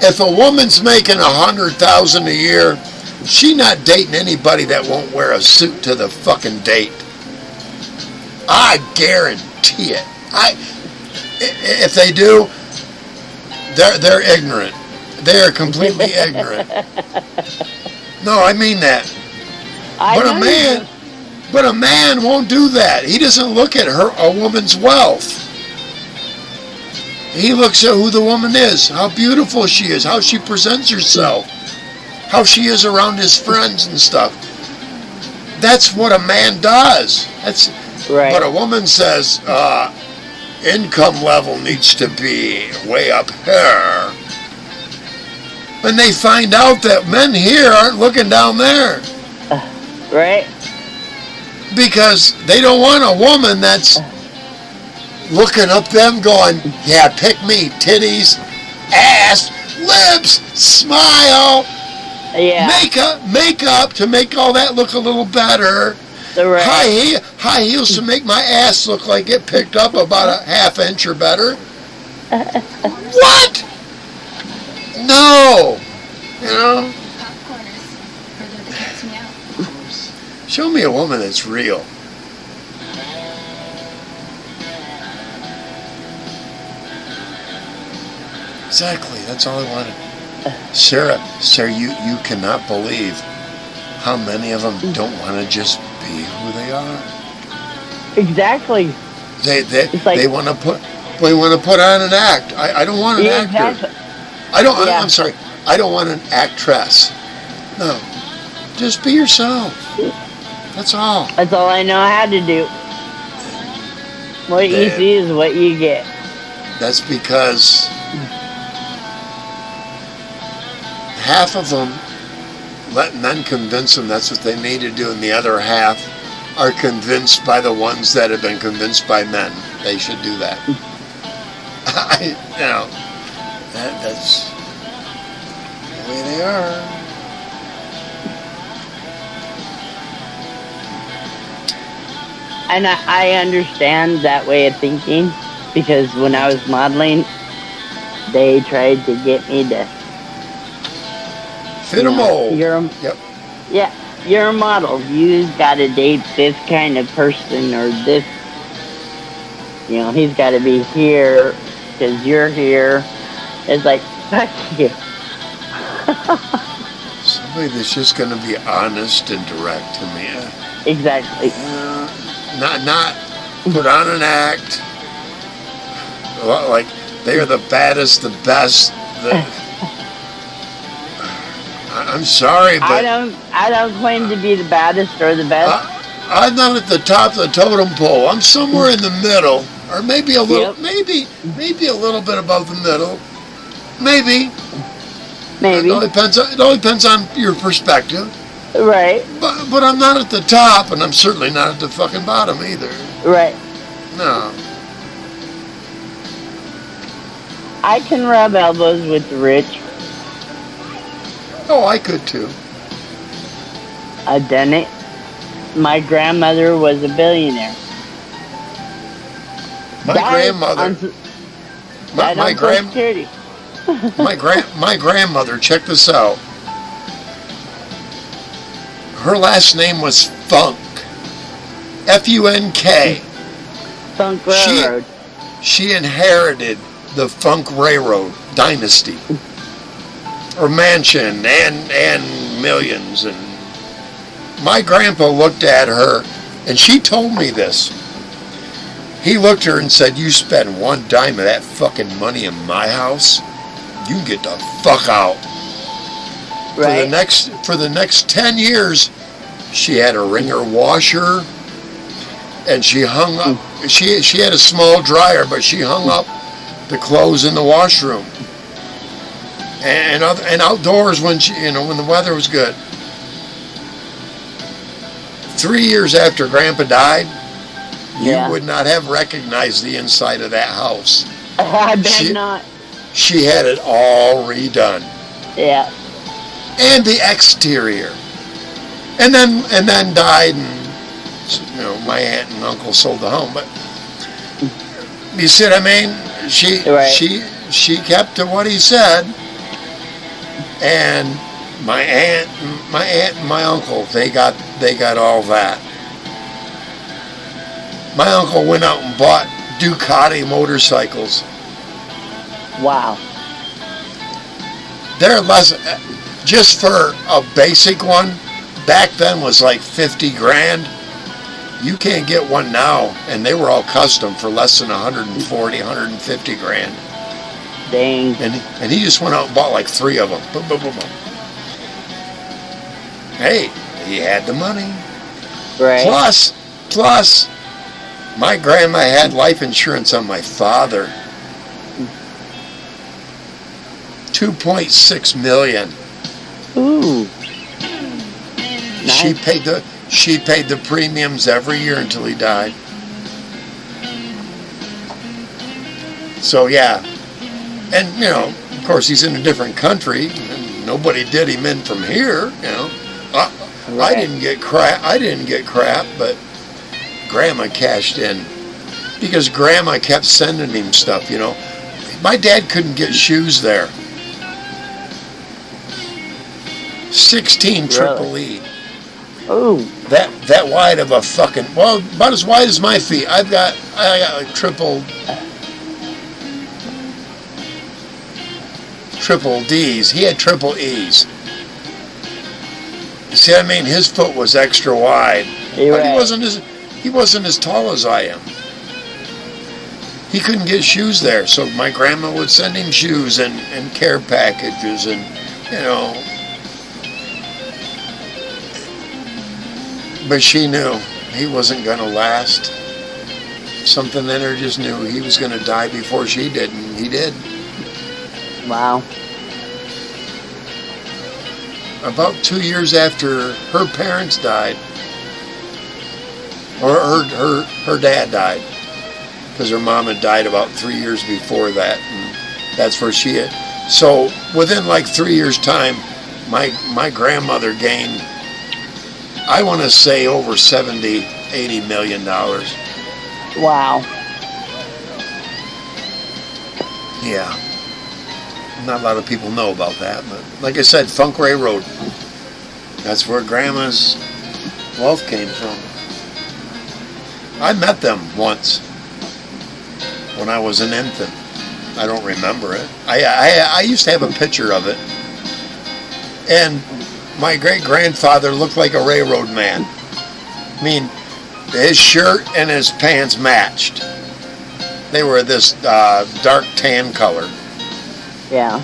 If a woman's making $100,000 a year, she's not dating anybody that won't wear a suit to the fucking date. I guarantee it. If they do, they're ignorant. They are completely ignorant. No, I mean that. But a man won't do that. He doesn't look at a woman's wealth. He looks at who the woman is, how beautiful she is, how she presents herself, how she is around his friends and stuff. That's what a man does. Right. But a woman says, income level needs to be way up here. And they find out that men here aren't looking down there. Right. Because they don't want a woman that's looking up them going, yeah, pick me, titties, ass, lips, smile, makeup to make all that look a little better. Right. High heels to make my ass look like it picked up about a half inch or better. What? No. You know? Show me a woman that's real. Exactly. That's all I wanted. Sarah, you cannot believe how many of them don't want to just be who they are. Exactly. They want to put on an act. I don't want an actor. Exactly. I'm sorry. I don't want an actress. No. Just be yourself. That's all. That's all I know how to do. What you see is what you get. That's because half of them let men convince them that's what they need to do, and the other half are convinced by the ones that have been convinced by men they should do that. That's the way they are. And I understand that way of thinking, because when I was modeling, they tried to get me to fit a mold. Yeah, you're a model. You got to date this kind of person, or this. He's got to be here because you're here. It's like, fuck you. Somebody that's just going to be honest and direct to me. Exactly. Not put on an act like they are the baddest, the best. I'm sorry, but I don't claim to be the baddest or the best. I'm not at the top of the totem pole. I'm somewhere in the middle, or maybe a little, maybe a little bit above the middle. Maybe. It all depends on your perspective. Right. But I'm not at the top, and I'm certainly not at the fucking bottom either. Right. No. I can rub elbows with the rich. Oh, I could too. I've done it. My grandmother was a billionaire. My grandmother. My grandmother. Check this out. Her last name was Funk. F-U-N-K. Funk Railroad. She inherited the Funk Railroad dynasty, or mansion, and millions. And my grandpa looked at her, and she told me this. He looked at her and said, "You spend one dime of that fucking money in my house, you can get the fuck out." Right. For the next 10 years, she had a wringer washer, and she hung up. She had a small dryer, but she hung up the clothes in the washroom and outdoors when when the weather was good. 3 years after Grandpa died, you would not have recognized the inside of that house. I bet not. She had it all redone. Yeah. And the exterior. And then died, and my aunt and uncle sold the home. But you see what I mean? She kept to what he said. And my aunt and my uncle, they got all that. My uncle went out and bought Ducati motorcycles. Wow. They're less, just for a basic one, back then was like 50 grand. You can't get one now, and they were all custom for less than 140, 150 grand. Dang. And he just went out and bought like 3 of them. Boom, boom, boom, boom. Hey, he had the money. Right. Plus, my grandma had life insurance on my father. $2.6 million. Ooh. Nice. She paid the premiums every year until he died. So yeah. And of course he's in a different country, and nobody did him in from here, I didn't get crap, but Grandma cashed in because Grandma kept sending him stuff, My dad couldn't get shoes there. 16 triple E. Oh. That wide of a fucking, about as wide as my feet. I got like triple D's. He had triple E's. You see what I mean? His foot was extra wide. But he wasn't as tall as I am. He couldn't get shoes there, so my grandma would send him shoes and care packages and But she knew he wasn't going to last. Something in her just knew he was going to die before she did, and he did. Wow. About 2 years after her parents died, or her dad died, because her mom had died about 3 years before that, and that's where she had. So within like 3 years' time, my grandmother gained, I want to say, over $70-80 million. Wow. Yeah. Not a lot of people know about that, but like I said, Funk Railroad. That's where Grandma's wealth came from. I met them once when I was an infant. I don't remember it. I used to have a picture of it. And my great-grandfather looked like a railroad man. I mean, his shirt and his pants matched. They were this dark tan color. Yeah.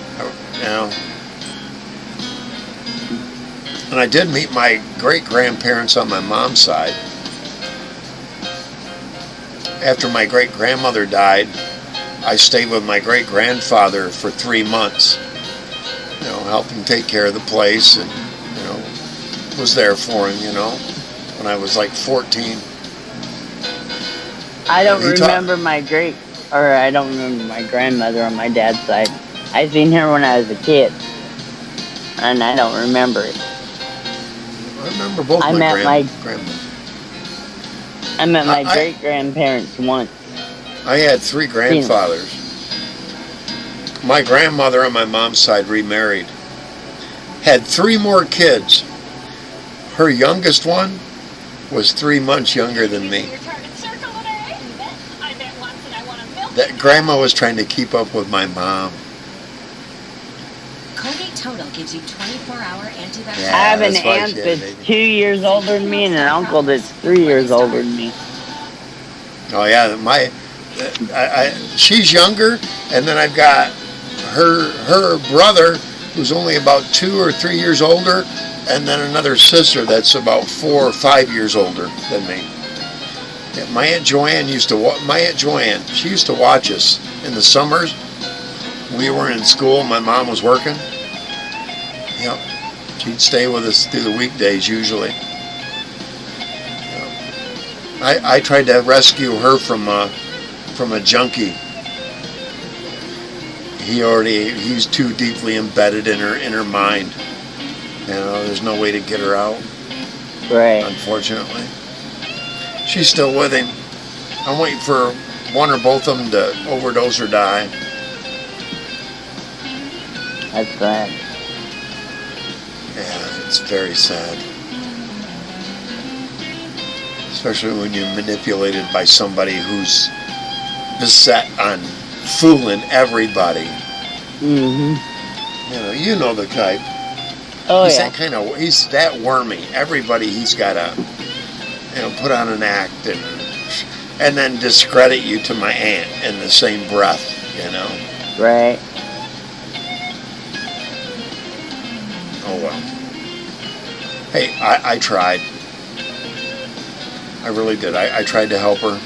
And I did meet my great-grandparents on my mom's side. After my great-grandmother died, I stayed with my great-grandfather for 3 months. Helped him take care of the place and, was there for him, when I was like 14. I don't remember my or I don't remember my grandmother on my dad's side. I seen her when I was a kid, and I don't remember it. I remember both my grandmothers. I met my great grandparents once. I had 3 grandfathers. My grandmother on my mom's side remarried. Had 3 more kids. Her youngest one was 3 months younger than me. That grandma was trying to keep up with my mom. Colgate Total gives you 24-hour antibacterial. Yeah, I have an that's why aunt she had a that's baby. 2 years older than me and an uncle that's 3 years older than me. Oh yeah, she's younger, and then I've got her brother who's only about 2 or 3 years older, and then another sister that's about 4 or 5 years older than me. Yeah, my Aunt Joanne she used to watch us in the summers. We were in school, my mom was working. Yep. She'd stay with us through the weekdays usually. I tried to rescue her from a junkie. He's too deeply embedded in her mind. You know, there's no way to get her out. Right. Unfortunately. She's still with him. I'm waiting for one or both of them to overdose or die. That's sad. Yeah, it's very sad. Especially when you're manipulated by somebody who's beset on fooling everybody. Mm-hmm. You know the type. Oh, He's yeah. he's that wormy. Everybody he's got to, put on an act and then discredit you to my aunt in the same breath, Right. Oh well. Hey, I tried. I really did. I tried to help her.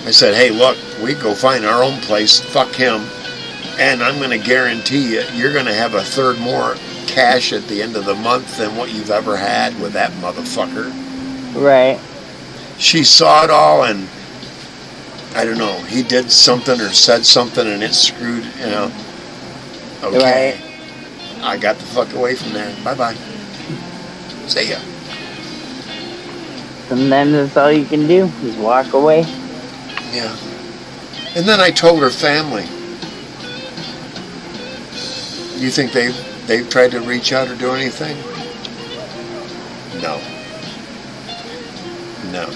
I said, hey, look, we go find our own place. Fuck him. And I'm going to guarantee you're going to have a third more cash at the end of the month than what you've ever had with that motherfucker. Right. She saw it all, and I don't know. He did something or said something, and it screwed, Okay. Right. I got the fuck away from there. Bye-bye. See ya. Sometimes that's all you can do is walk away. Yeah. And then I told her family. You think they've tried to reach out or do anything? No. No.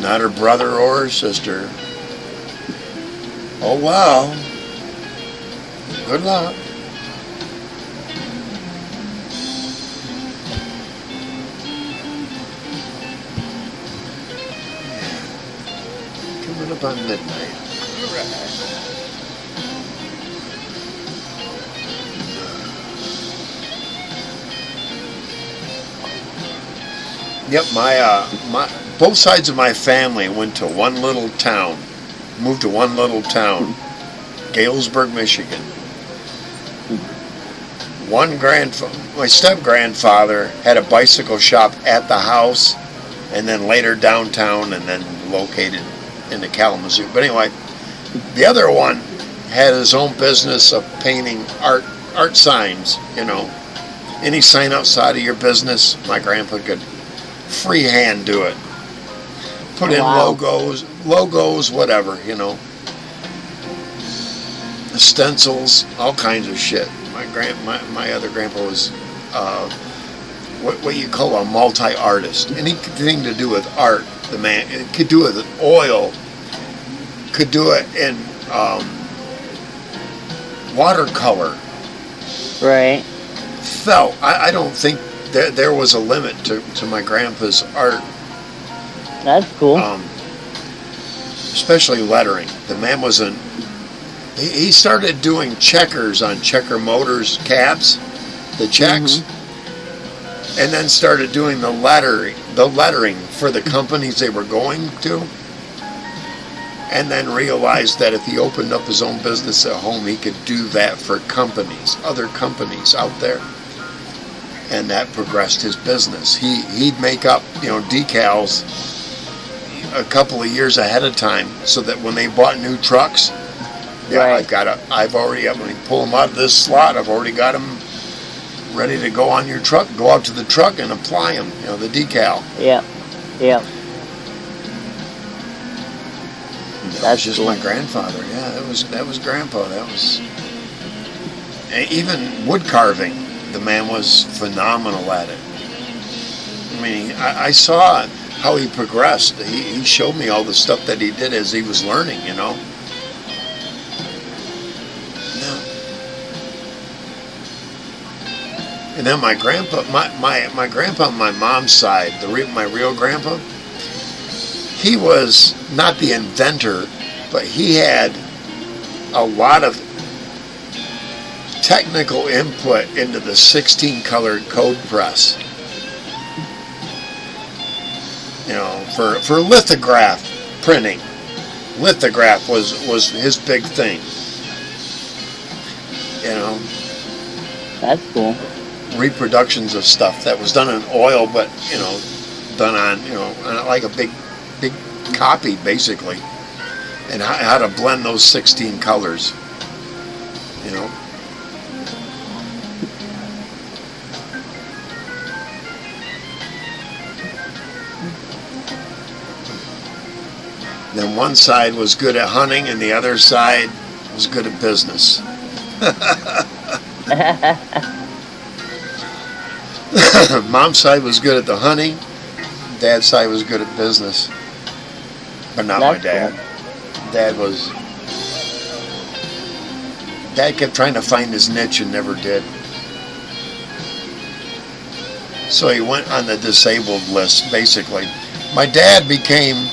Not her brother or her sister. Oh well. Good luck. Coming up on midnight. All right. Yep, my both sides of my family went to one little town, moved to one little town, Galesburg, Michigan. My step-grandfather had a bicycle shop at the house, and then later downtown, and then located in the Kalamazoo. But anyway, the other one had his own business of painting art signs. Any sign outside of your business, my grandpa could freehand do it. Put in logos, whatever, stencils, all kinds of shit. My other grandpa was what you call a multi-artist. Anything to do with art, the man could do it with oil, could do it in watercolor. Right. Felt. I don't think there was a limit to my grandpa's art. That's cool. Especially lettering. The man was he started doing checkers on Checker Motors cabs, the checks, and then started doing the lettering for the companies they were going to, and then realized that if he opened up his own business at home, he could do that for other companies out there. And that progressed his business. He'd make up, decals a couple of years ahead of time, so that when they bought new trucks, Right. I've already, when you pull them out of this slot, I've already got them ready to go on your truck. Go out to the truck and apply them, the decal. Yeah. Yeah. That was just my grandfather. Yeah, that was Grandpa. That was, even wood carving. The man was phenomenal at it. I mean, I saw how he progressed. He showed me all the stuff that he did as he was learning. Yeah. And then my grandpa, my grandpa on my mom's side, my real grandpa, he was not the inventor, but he had a lot of technical input into the 16-colored code press. For lithograph printing. Lithograph was his big thing. That's cool. Reproductions of stuff that was done in oil, but done on like a big copy basically, and how to blend those 16 colors. Then one side was good at hunting, and the other side was good at business. Mom's side was good at the hunting. Dad's side was good at business. But not my dad. Cool. Dad kept trying to find his niche and never did. So he went on the disabled list, basically. My dad became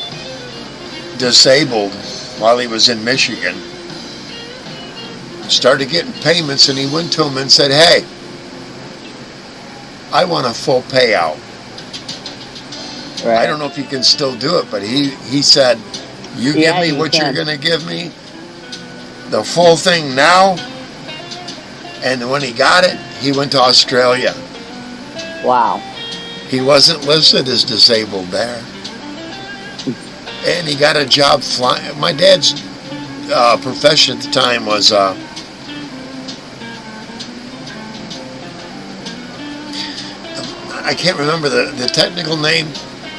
disabled while he was in Michigan. Started getting payments, and he went to him and said, "Hey, I want a full payout." Right. I don't know if you can still do it, but he said, "You give me what you're going to give me, the full thing now." And when he got it, he went to Australia. Wow. He wasn't listed as disabled there. And he got a job flying. My dad's profession at the time was I can't remember the technical name.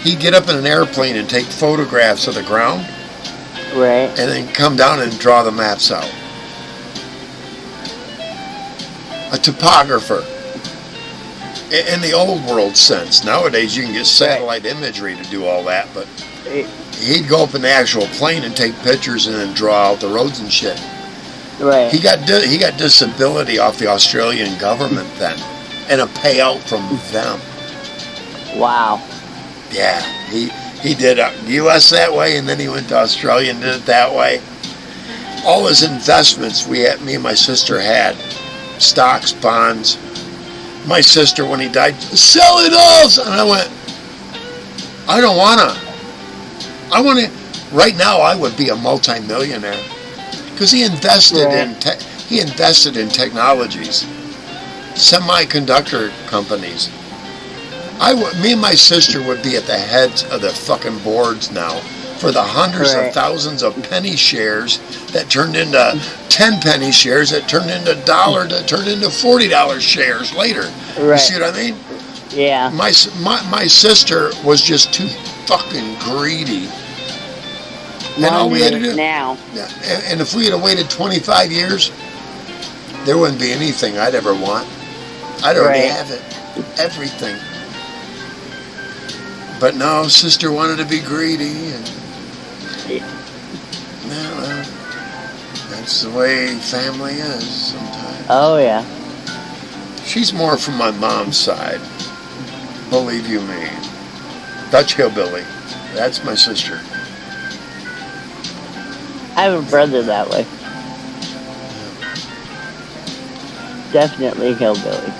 He'd get up in an airplane and take photographs of the ground. Right. And then come down and draw the maps out. A topographer. In the old world sense. Nowadays you can get satellite imagery to do all that, but he'd go up in the actual plane and take pictures and then draw out the roads and shit. Right. He got disability off the Australian government then, and a payout from them. Wow. Yeah, he did U.S. that way, and then he went to Australia and did it that way. All his investments, me and my sister had stocks, bonds. My sister, when he died, sell it all, and I went, I don't wanna. I want to. Right now, I would be a multi-millionaire because he invested in technologies, semiconductor companies. Me and my sister would be at the heads of the fucking boards now for the hundreds of thousands of penny shares that turned into 10 penny shares that turned into $1 that turned into $40 shares later. Right. You see what I mean? Yeah. My sister was just too fucking greedy. And all we had to do now. And if we had waited 25 years, there wouldn't be anything I'd ever want. I'd already have it. Everything. But no, sister wanted to be greedy, and that's the way family is sometimes. Oh yeah. She's more from my mom's side. Believe you me. Dutch hillbilly. That's my sister. I have a brother that way. Definitely hillbilly.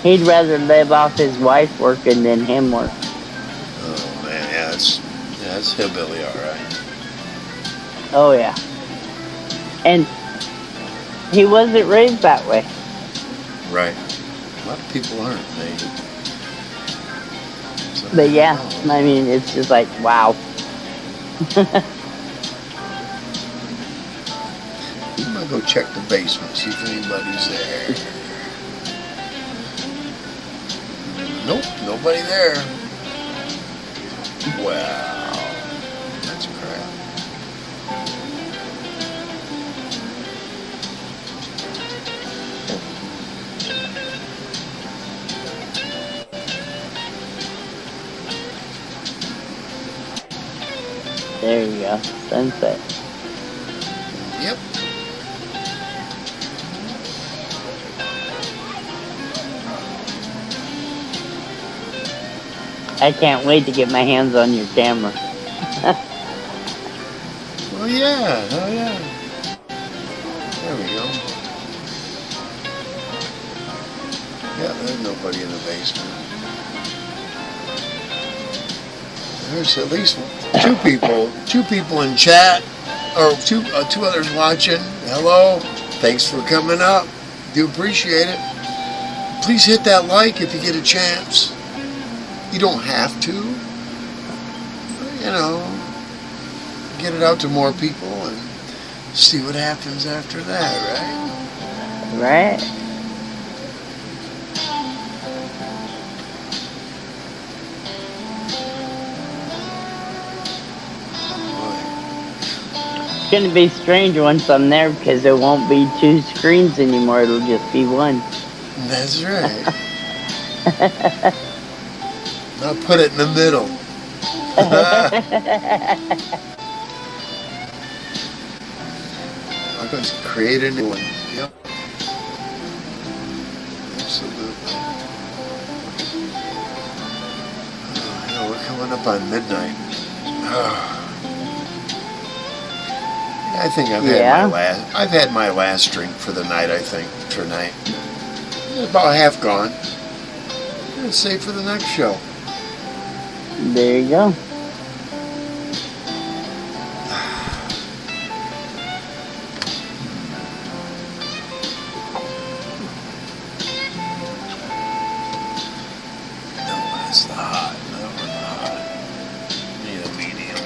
He'd rather live off his wife working than him work. Oh man, yeah, that's hillbilly, all right. Oh yeah. And he wasn't raised that way. Right. A lot of people aren't. But yeah, I mean, it's just like, wow. I'm gonna go check the basement, see if anybody's there. Nope, nobody there. Wow, that's crap. There you go, sunset. Yep. I can't wait to get my hands on your camera. Oh yeah, oh yeah. There we go. Yeah, there's nobody in the basement. There's at least two people in chat, or two others watching. Hello, thanks for coming up. Do appreciate it. Please hit that like if you get a chance. You don't have to. You know, get it out to more people and see what happens after that, right? Right? It's gonna be strange once I'm there because there won't be two screens anymore. It'll just be one. That's right. Now put it in the middle. I'm going to create a new one. Yep. Absolutely. Oh, I know, we're coming up on midnight. I think I've had my last drink for the night, I think, tonight. About half gone. I'm going to save for the next show. There you go. That's the hot. That one's hot. Need a medium.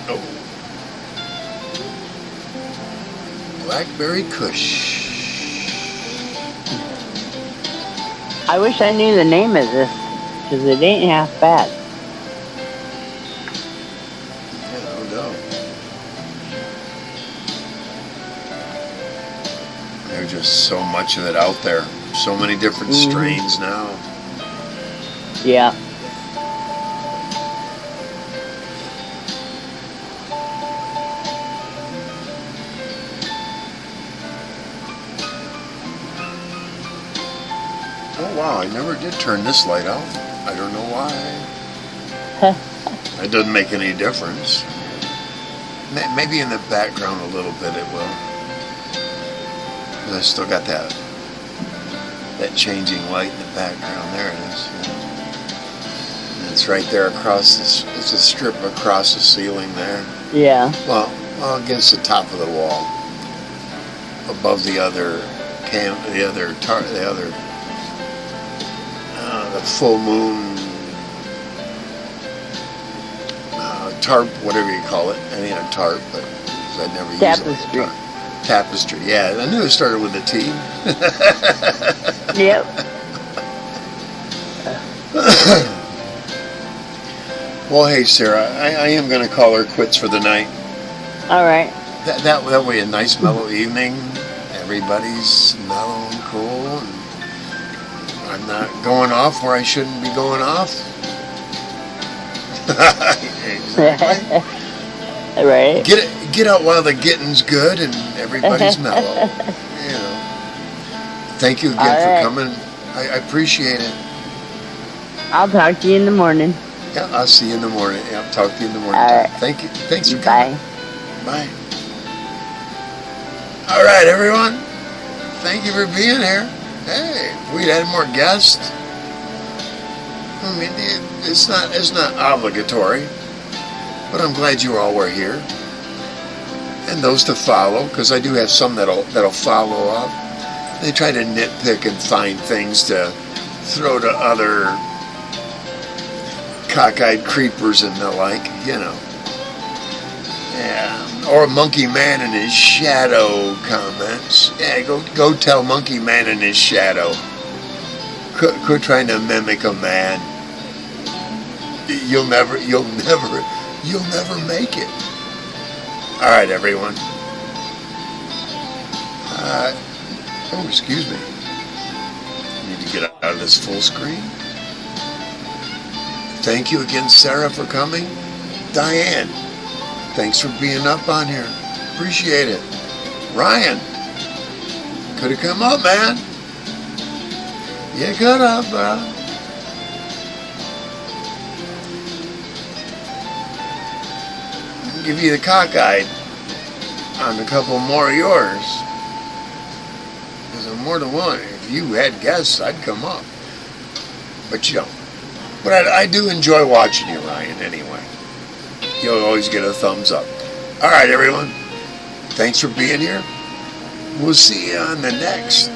Oh. Blackberry Kush. I wish I knew the name of this, because it ain't half bad. Yeah, no doubt. There's just so much of it out there. So many different strains now. Yeah. Oh wow, I never did turn this light out. I don't know why. It doesn't make any difference. Maybe in the background a little bit it will. But I still got that changing light in the background. There it is. Yeah. And it's right there across this. It's a strip across the ceiling there. Yeah. Well, against the top of the wall, above the other the full moon tarp, whatever you call it. I mean a tarp, but I never use it. Tapestry. Tapestry, yeah. I knew it started with a T. Yep. Well, hey, Sarah, I am going to call her quits for the night. All right. That way, a nice mellow evening. Everybody's mellow and cool. And I'm not going off where I shouldn't be going off. Exactly. Right. Get out while the getting's good and everybody's mellow. You know. Thank you again for coming. I appreciate it. I'll talk to you in the morning. Yeah, I'll see you in the morning. Yeah, I'll talk to you in the morning. All right. Thank you. Thanks for coming. Bye. Bye. All right, everyone. Thank you for being here. Hey, if we'd had more guests. I mean, it's not obligatory, but I'm glad you all were here. And those to follow, because I do have some that'll follow up. They try to nitpick and find things to throw to other cockeyed creepers and the like, you know. Yeah. Or Monkey Man and his shadow comments. Yeah, go tell Monkey Man and his shadow. Quit trying to mimic a man. You'll never make it. All right, everyone. Oh, excuse me. I need to get out of this full screen. Thank you again, Sarah, for coming. Diane, thanks for being up on here. Appreciate it. Ryan, could have come up, man. You could have, bro. I'll give you the cockeyed on a couple more of yours. Because I'm more than one. If you had guests, I'd come up. But you don't. But I do enjoy watching you, Ryan, anyway. You'll always get a thumbs up. All right, everyone. Thanks for being here. We'll see you on the next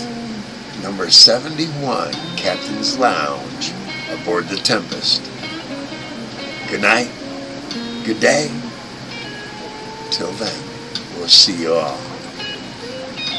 number 71, Captain's Lounge, aboard the Tempest. Good night. Good day. Till then, we'll see you all.